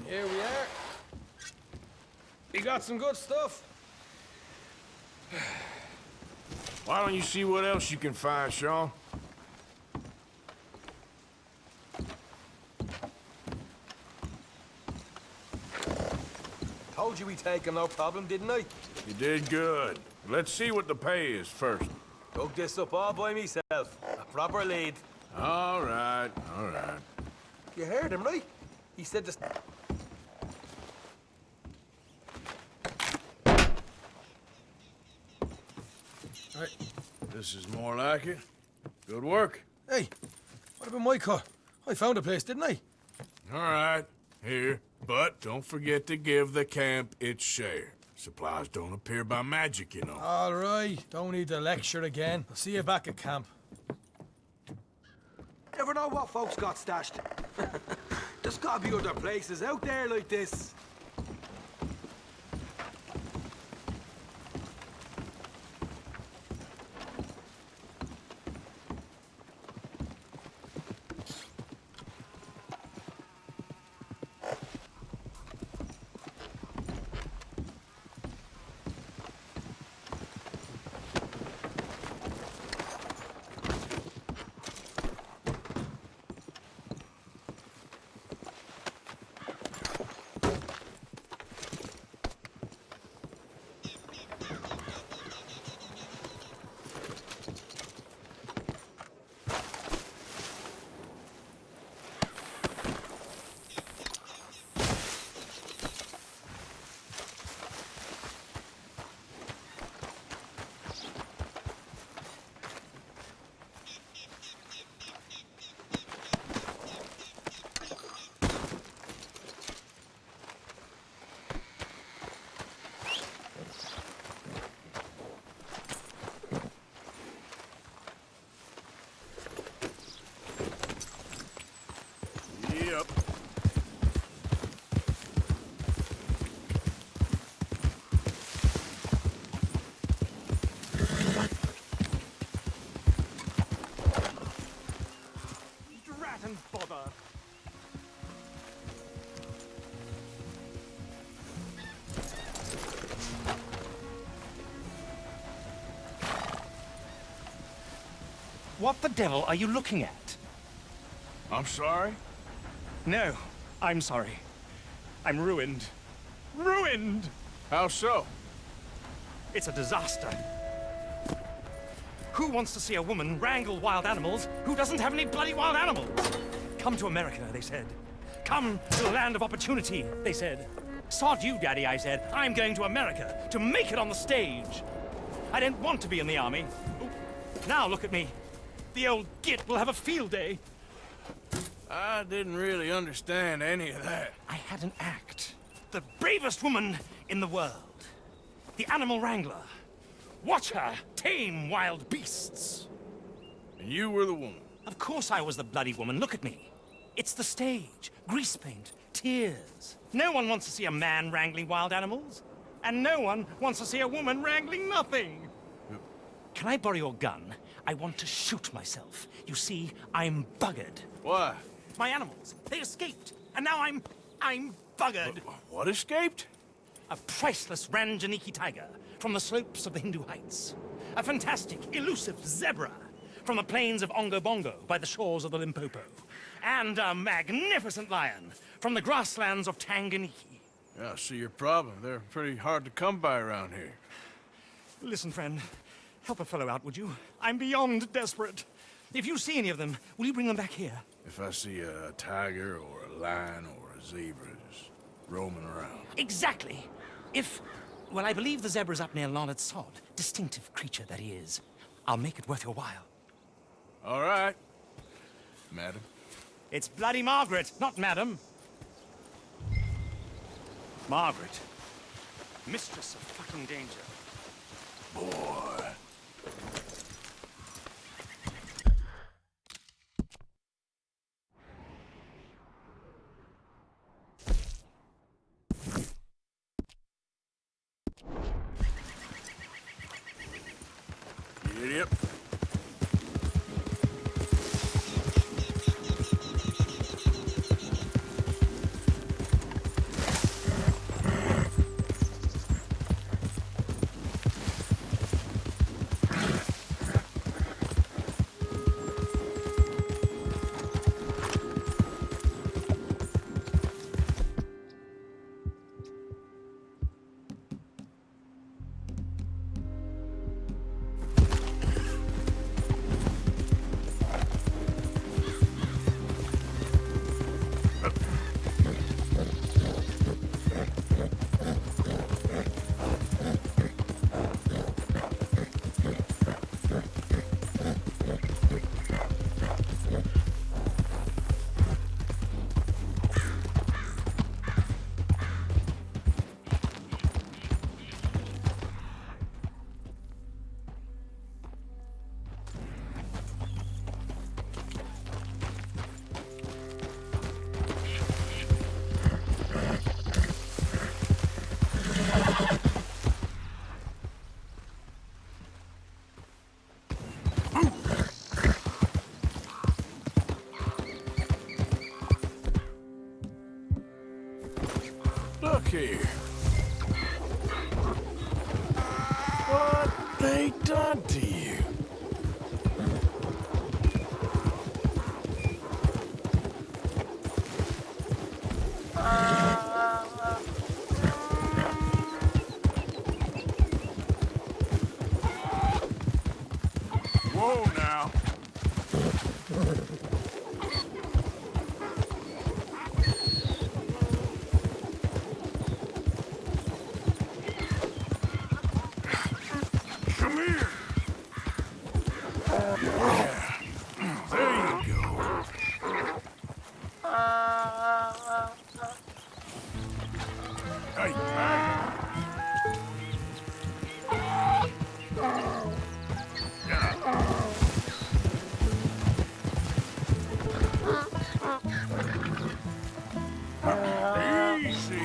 here we are. We got some good stuff. Why don't you see what else you can find, Sean? Told you we'd take him, no problem, didn't I? You did good. Let's see what the pay is first. Dug this up all by myself. A proper lead. All right, all right. You heard him, right? He said this... Right. This is more like it. Good work. Hey, what about my car? I found a place, didn't I? All right, here. But don't forget to give the camp its share. Supplies don't appear by magic, you know. All right, don't need the lecture again. I'll see you back at camp. Never know what folks got stashed. There's gotta be other places out there like this. What the devil are you looking at? I'm sorry? No, I'm sorry. I'm ruined. Ruined! How so? It's a disaster. Who wants to see a woman wrangle wild animals who doesn't have any bloody wild animals? Come to America, they said. Come to the land of opportunity, they said. Sod you, Daddy, I said. I'm going to America to make it on the stage. I didn't want to be in the army. Now look at me. The old git will have a field day. I didn't really understand any of that. I had an act. The bravest woman in the world. The animal wrangler. Watch her tame wild beasts. And you were the woman? Of course I was the bloody woman. Look at me. It's the stage. Grease paint. Tears. No one wants to see a man wrangling wild animals. And no one wants to see a woman wrangling nothing. Can I borrow your gun? I want to shoot myself. You see, I'm buggered. Why? My animals. They escaped. And now I'm buggered. What escaped? A priceless Ranjaniki tiger from the slopes of the Hindu Heights. A fantastic, elusive zebra from the plains of Ongo Bongo by the shores of the Limpopo. And a magnificent lion from the grasslands of Tanganyika. Yeah, I see your problem. They're pretty hard to come by around here. Listen, friend. Help a fellow out, would you? I'm beyond desperate. If you see any of them, will you bring them back here? If I see a tiger or a lion or a zebra just roaming around. Exactly. Well, I believe the zebra's up near Larned Sod. Distinctive creature that he is. I'll make it worth your while. All right, madam. It's bloody Margaret, not madam. Margaret. Mistress of fucking danger. Boy. Idiot. Look here. What they done to you? Whoa now. Come here. Yeah. There you go. Hey, hey. Easy.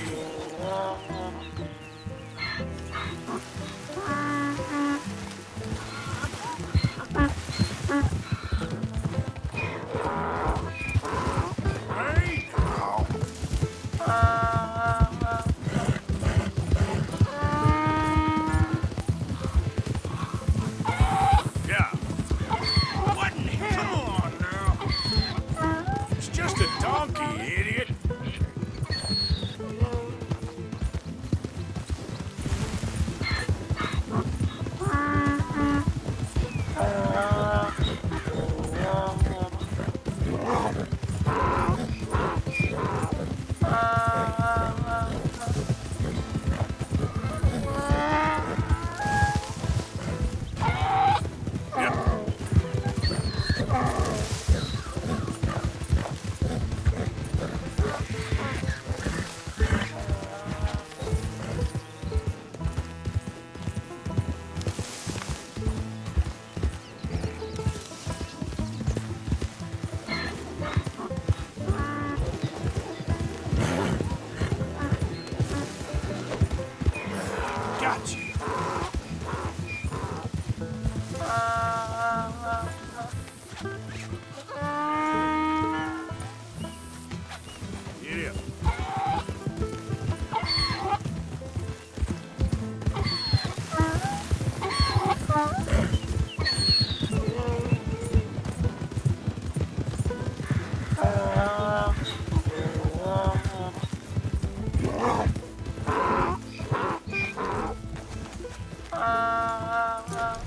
Yeah.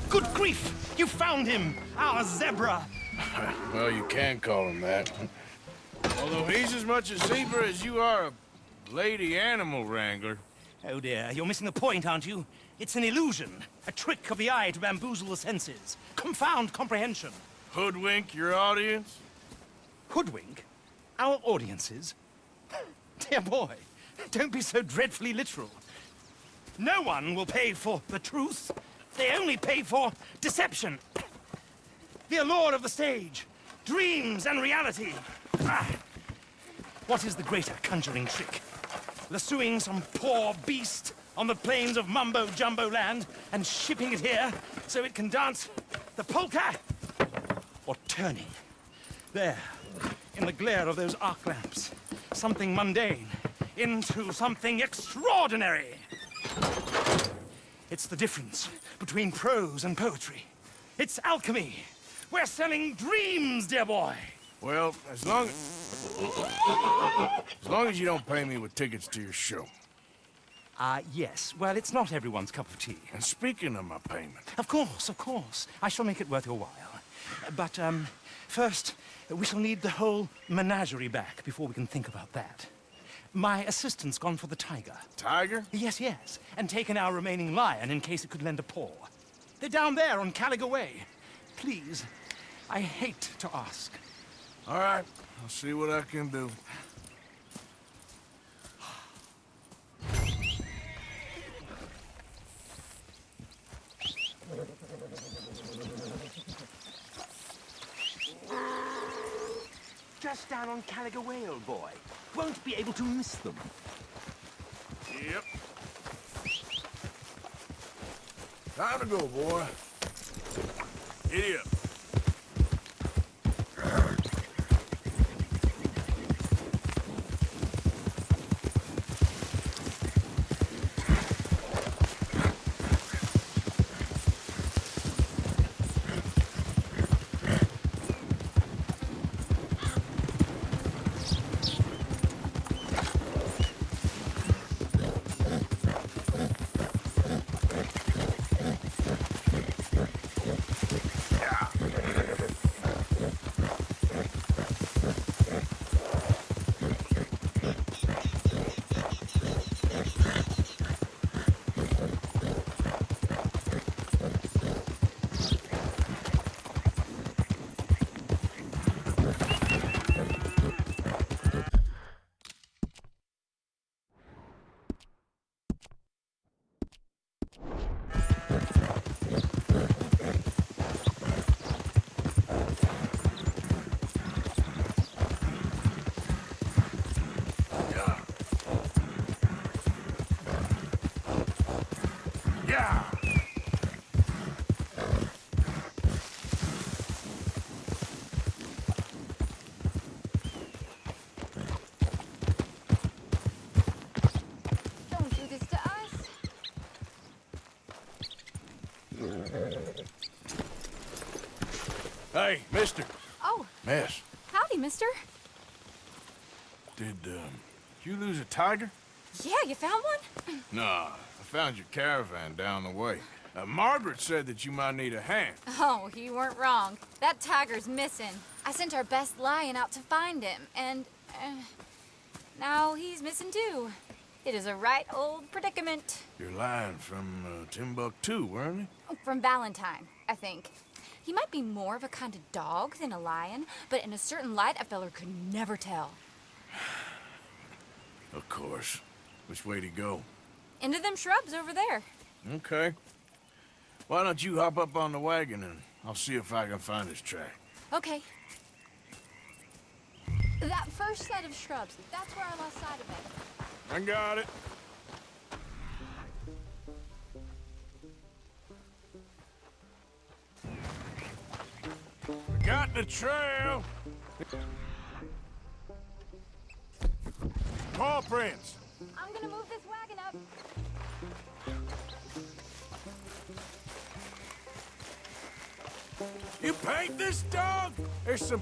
Good grief! You found him! Our zebra! Well, you can call him that. Although he's as much a zebra as you are a lady animal wrangler. Oh dear, you're missing the point, aren't you? It's an illusion. A trick of the eye to bamboozle the senses. Confound comprehension. Hoodwink your audience? Hoodwink? Our audiences? Dear boy, don't be so dreadfully literal. No one will pay for the truth. They only pay for deception. The allure of the stage, dreams and reality. What is the greater conjuring trick? Lassoing some poor beast on the plains of mumbo-jumbo land and shipping it here so it can dance the polka? Or turning, there, in the glare of those arc lamps, something mundane into something extraordinary? It's the difference between prose and poetry. It's alchemy. We're selling dreams, dear boy. Well, as long as you don't pay me with tickets to your show. Yes. Well, it's not everyone's cup of tea. And speaking of my payment... Of course, of course. I shall make it worth your while. But, first, we shall need the whole menagerie back before we can think about that. My assistant's gone for the tiger. Tiger? Yes, yes. And taken our remaining lion in case it could lend a paw. They're down there on Caliga Way. Please, I hate to ask. All right, I'll see what I can do. Just down on Caliga Way, old boy. Won't be able to miss them. Yep. Time to go, boy. Idiot. Hey, mister. Oh. Miss. Howdy, mister. Did you lose a tiger? Yeah, you found one? Nah, I found your caravan down the way. Margaret said that you might need a hand. Oh, you weren't wrong. That tiger's missing. I sent our best lion out to find him, and now he's missing too. It is a right old predicament. Your lion from Timbuktu, weren't he? From Valentine, I think. He might be more of a kind of dog than a lion, but in a certain light, a feller could never tell. Of course. Which way to go? Into them shrubs over there. Okay. Why don't you hop up on the wagon and I'll see if I can find his track. Okay. That first set of shrubs, that's where I lost sight of him. I got it. Got the trail. Paw prints. I'm gonna move this wagon up. You paint this dog? There's some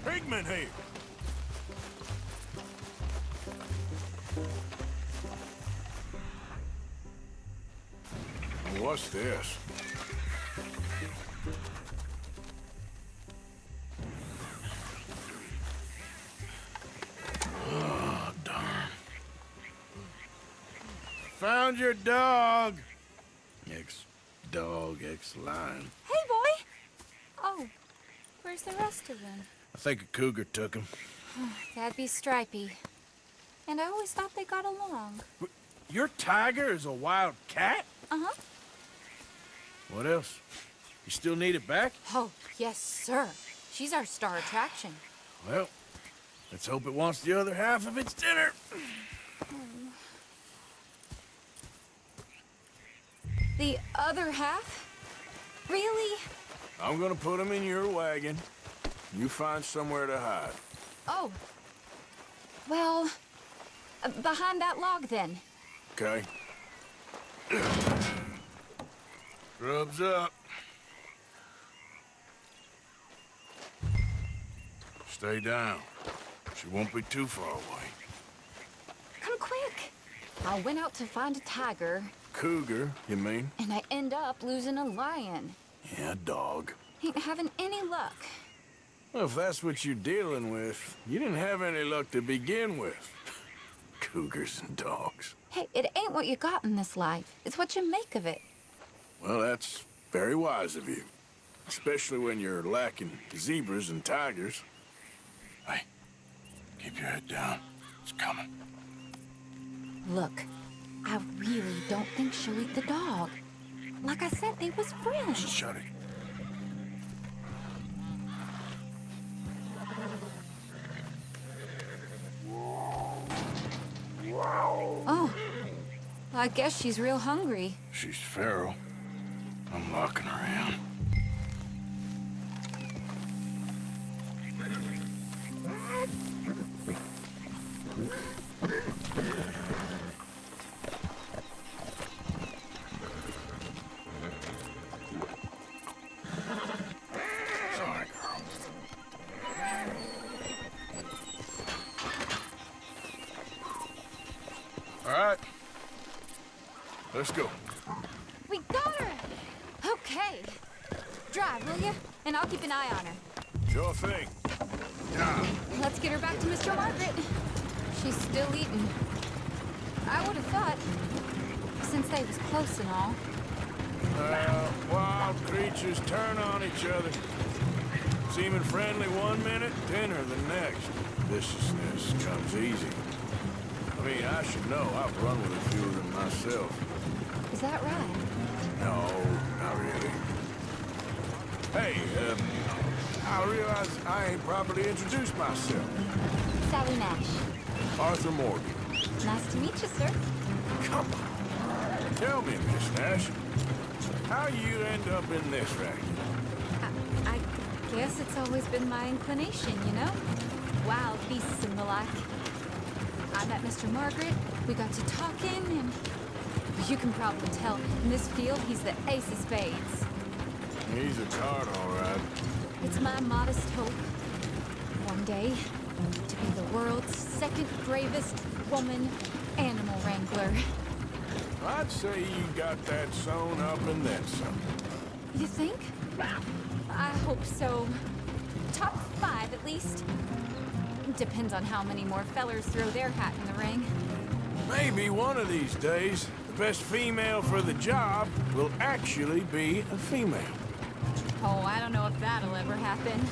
pigment here. What's this? Oh, darn. Found your dog. Ex-dog, ex-lion. Hey, boy! Oh, where's the rest of them? I think a cougar took him. That'd be Stripey. And I always thought they got along. Your tiger is a wild cat? Uh-huh. What else? You still need it back? Oh, yes, sir. She's our star attraction. Well, let's hope it wants the other half of its dinner. The other half? Really? I'm gonna put him in your wagon. You find somewhere to hide. Oh. Well, behind that log, then. Okay. Grub's up. Stay down. She won't be too far away. Come quick. I went out to find a tiger. Cougar, you mean? And I end up losing a lion. Yeah, dog. Ain't having any luck. Well, if that's what you're dealing with, you didn't have any luck to begin with. Cougars and dogs. Hey, it ain't what you got in this life. It's what you make of it. Well, that's very wise of you. Especially when you're lacking zebras and tigers. Hey, keep your head down. It's coming. Look, I really don't think she'll eat the dog. Like I said, they was friends. Shut it. Oh, I guess she's real hungry. She's feral. I'm locking her in. Sorry, girl. All right. Let's go. We got her! Okay. Drive, will you? And I'll keep an eye on her. Sure thing. Yeah. Let's get her back to Mr. Margaret. She's still eating. I would have thought, since they was close and all. Wild creatures turn on each other. Seeming friendly one minute, tender the next. Viciousness comes easy. I mean, I should know. I've run with a few of them myself. Is that right? No, not really. Hey, I realize I ain't properly introduced myself. Sally Nash. Arthur Morgan. Nice to meet you, sir. Come on. Tell me, Miss Nash, how you end up in this racket? I guess it's always been my inclination, you know? Wild beasts and the like. I met Mr. Margaret, we got to talking, and you can probably tell, in this field, he's the ace of spades. He's a card, all right. It's my modest hope, one day, to be the world's second bravest woman animal wrangler. I'd say you got that sewn up and then some. You think? I hope so. Top 5, at least. Depends on how many more fellers throw their hat in the ring. Maybe one of these days, the best female for the job will actually be a female. Oh, I don't know if that'll ever happen.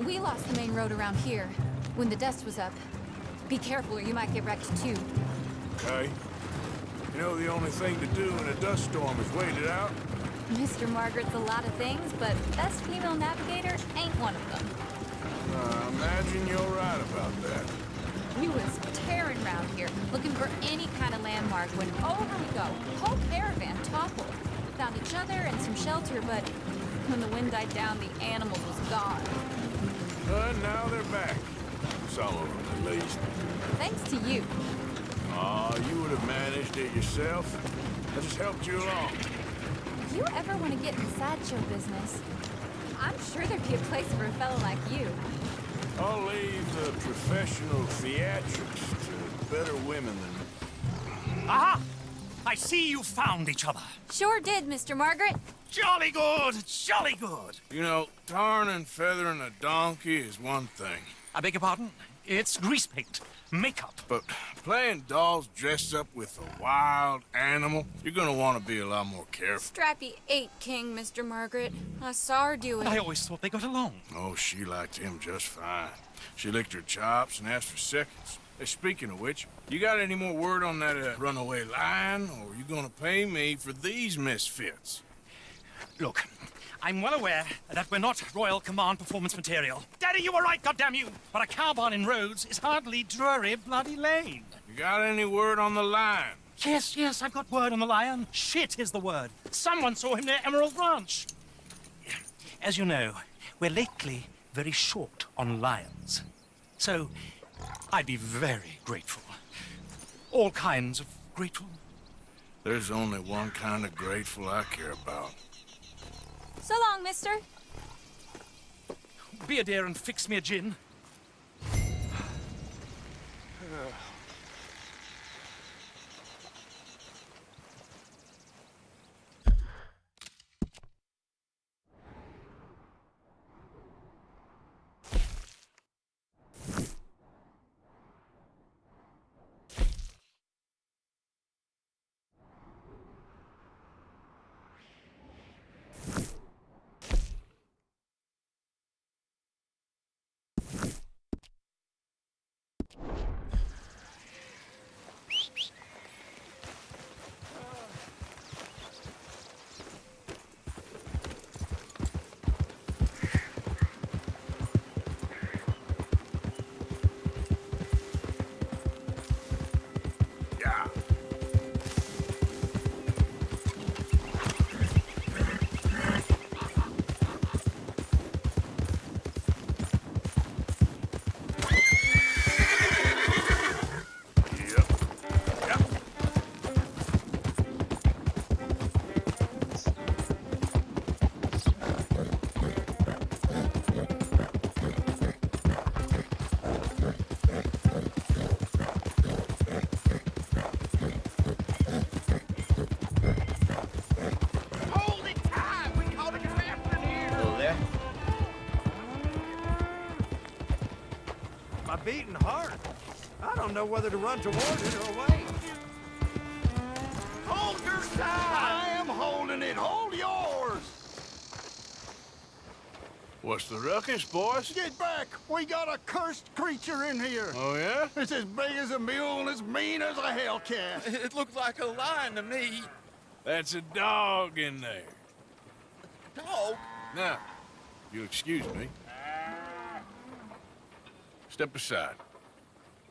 We lost the main road around here when the dust was up. Be careful or you might get wrecked too. Okay. You know, the only thing to do in a dust storm is wait it out. Mr. Margaret's a lot of things, but best female navigator ain't one of them. I imagine you're right about that. We was tearing around here, looking for any kind of landmark when over we go. Whole caravan toppled. found each other and some shelter, but when the wind died down, the animal was gone. Now they're back. Some of them, at least. Thanks to you. Oh, you would have managed it yourself. I just helped you along. If you ever want to get in sideshow business, I'm sure there'd be a place for a fellow like you. I'll leave the professional theatrics to better women than me. Aha! I see you found each other. Sure did, Mr. Margaret. Jolly good, jolly good. You know, tarring and feathering a donkey is one thing. I beg your pardon? It's grease paint, makeup. But playing dolls dressed up with a wild animal, you're gonna want to be a lot more careful. Strappy ate King, Mr. Margaret. I saw her do it. I always thought they got along. Oh, she liked him just fine. She licked her chops and asked for seconds. Hey, speaking of which, you got any more word on that runaway lion, or are you gonna pay me for these misfits? Look, I'm well aware that we're not Royal Command performance material. Daddy, you were right, goddamn you! But a cow barn in Rhodes is hardly Drury Bloody Lane. You got any word on the lion? Yes, I've got word on the lion. Shit is the word. Someone saw him near Emerald Ranch. As you know, we're lately very short on lions. So, I'd be very grateful. All kinds of grateful. There's only one kind of grateful I care about. So long, mister. Be a dear and fix me a gin. Beating heart. I don't know whether to run toward it or away. Hold your side! I am holding it. Hold yours! What's the ruckus, boys? Get back! We got a cursed creature in here. Oh, yeah? It's as big as a mule and as mean as a hellcat. It looks like a lion to me. That's a dog in there. Dog? Now, if you'll excuse me. Step aside.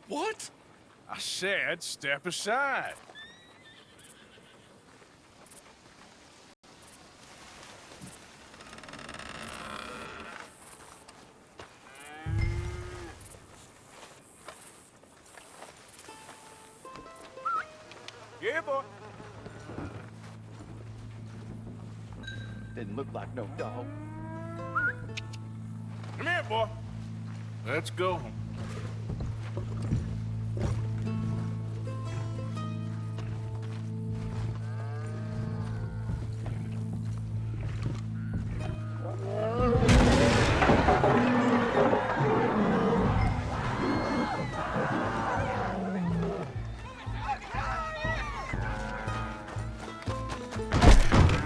What? I said step aside. Yeah, boy. Didn't look like no dog. Come here, boy. Let's go.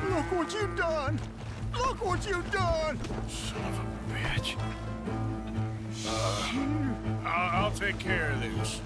Look what you done! Look what you done! Son of a bitch. I'll take care of this.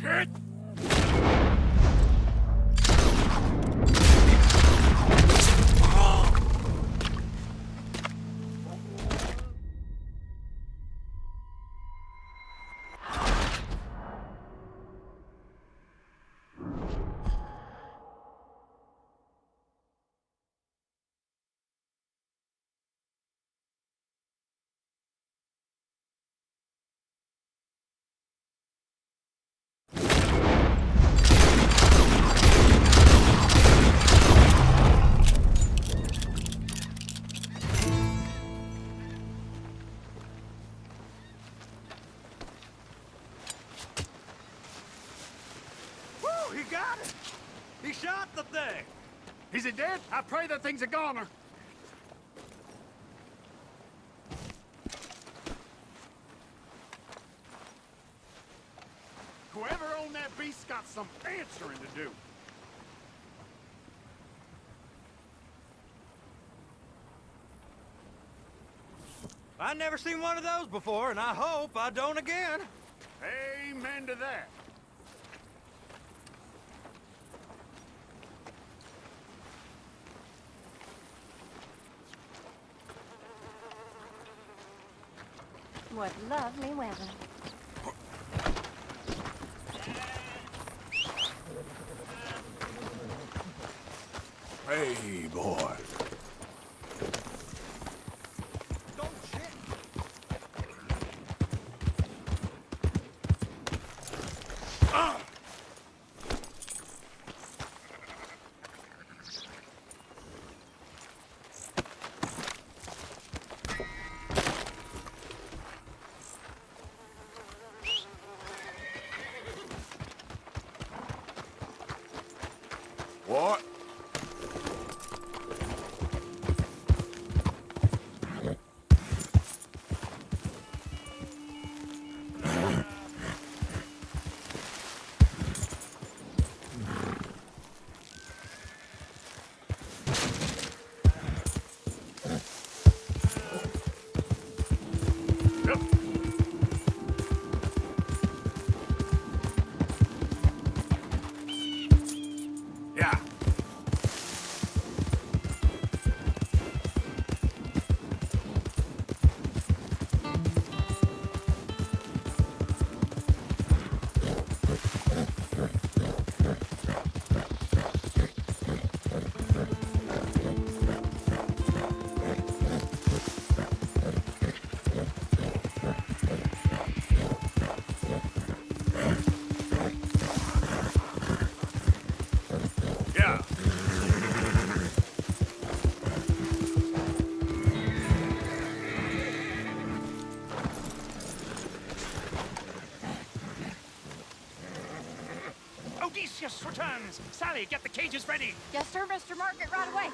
Margaret! Woo, he got it! He shot the thing! Is he dead? I pray that thing's a goner. Whoever owned that beast's got some answering to do. I never seen one of those before, and I hope I don't again. Amen to that. What lovely weather. Hey, boy. What? Odysseus returns! Sally, get the cages ready! Yes, sir, Mr. Margaret, right away.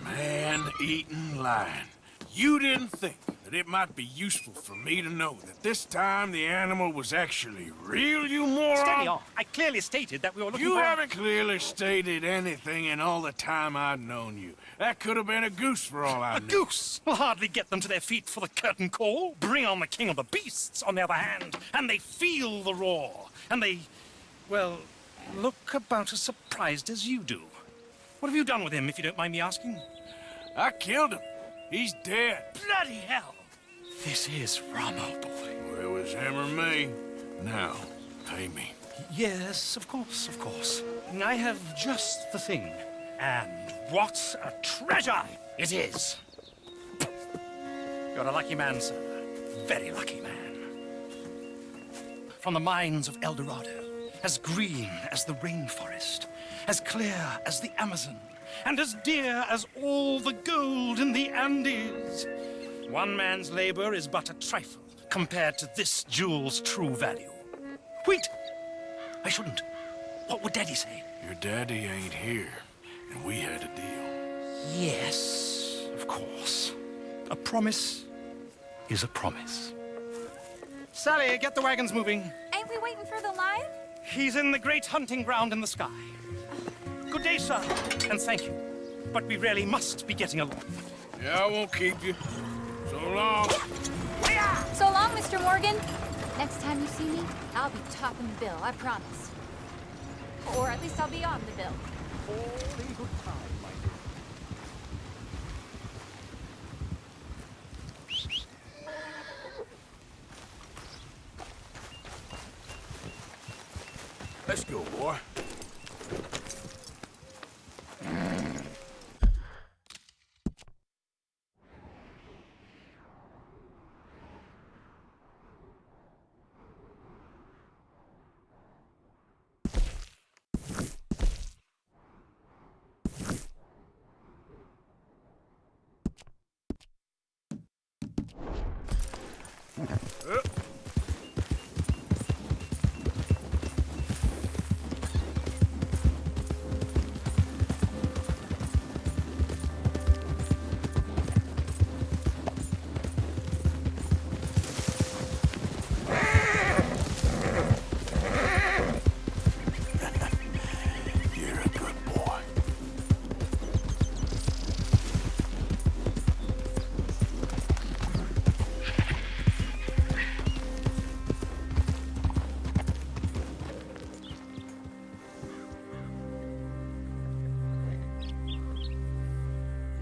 Man-eating lion. You didn't think that it might be useful for me to know that this time the animal was actually real, you moron? Steady on. I clearly stated that we were looking You for... haven't clearly stated anything in all the time I've known you. That could have been a goose for all I A knew. goose will hardly get them to their feet for the curtain call. Bring on the king of the beasts, on the other hand, and they feel the roar. And they, well, look about as surprised as you do. What have you done with him, if you don't mind me asking? I killed him. He's dead. Bloody hell! This is Ramo, boy. Well, it was him or me. Now, pay me. Yes, of course, of course. I have just the thing. And what a treasure it is! You're a lucky man, sir. Very lucky man. From the mines of El Dorado, as green as the rainforest, as clear as the Amazon, and as dear as all the gold in the Andes. One man's labor is but a trifle compared to this jewel's true value. Wait! I shouldn't. What would Daddy say? Your daddy ain't here, and we had a deal. Yes, of course. A promise is a promise. Sally, get the wagons moving. Ain't we waiting for the lion? He's in the great hunting ground in the sky. Good day, sir, and thank you. But we really must be getting along. Yeah, I won't keep you. So long. So long, Mr. Morgan. Next time you see me, I'll be topping the bill, I promise. Or at least I'll be on the bill. All in good time, my dear. Let's go, boy.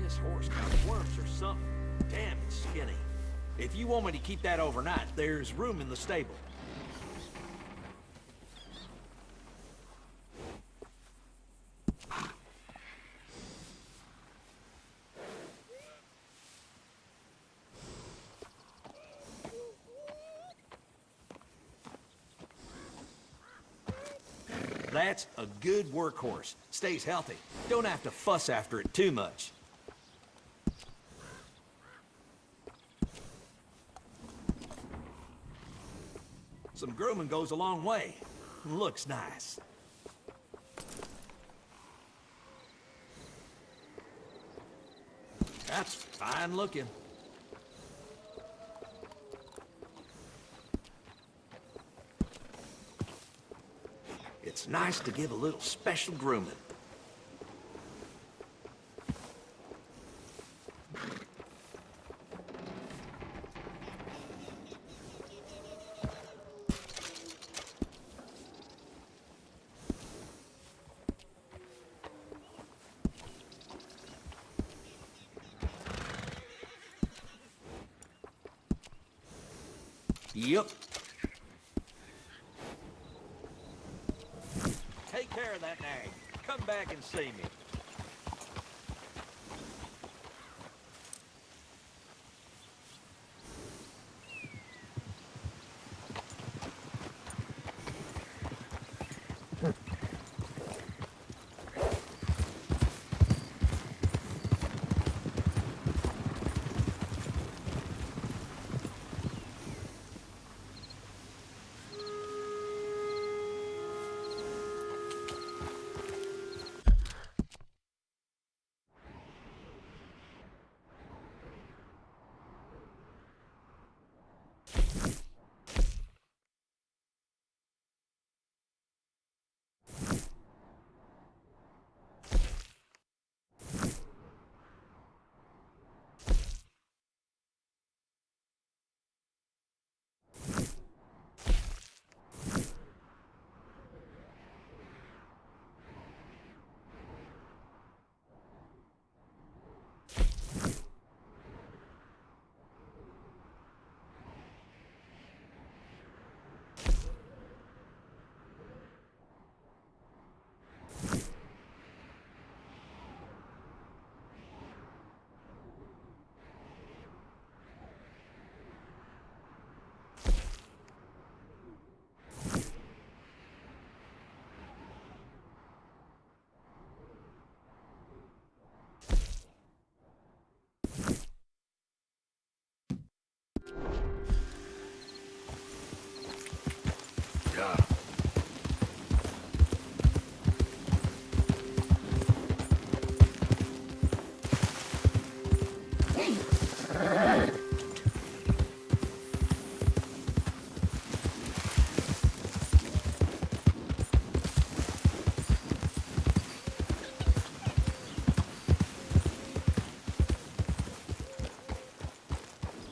This horse got worms or something. Damn, it's skinny. If you want me to keep that overnight, there's room in the stable. That's a good workhorse. Stays healthy. Don't have to fuss after it too much. Some grooming goes a long way. Looks nice. That's fine looking. It's nice to give a little special grooming. Yep. Take care of that nag. Come back and see me.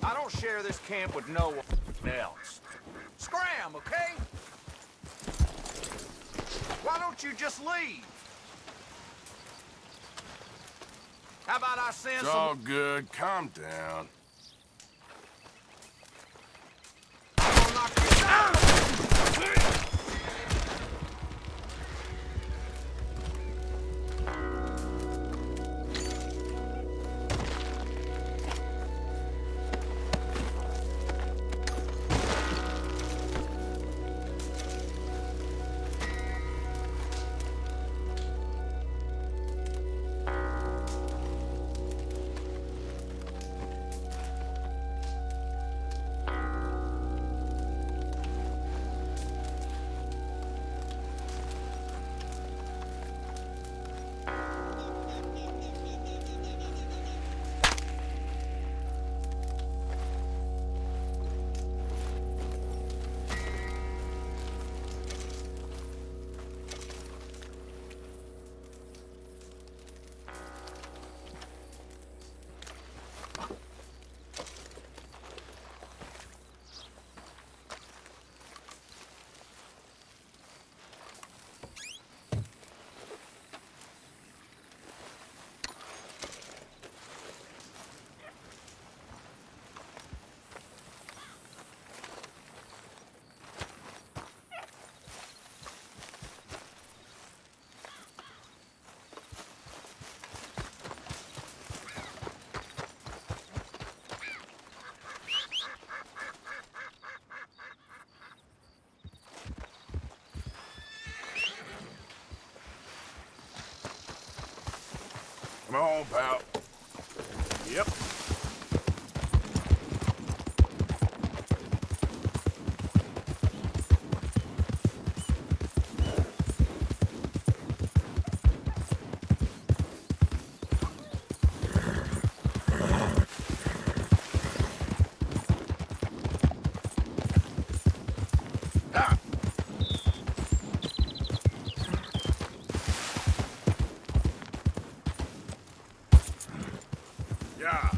I don't share this camp with no one else. Scram, okay? Why don't you just leave? How about I send It's all good. Calm down. Come on, pal. Yep. Yeah.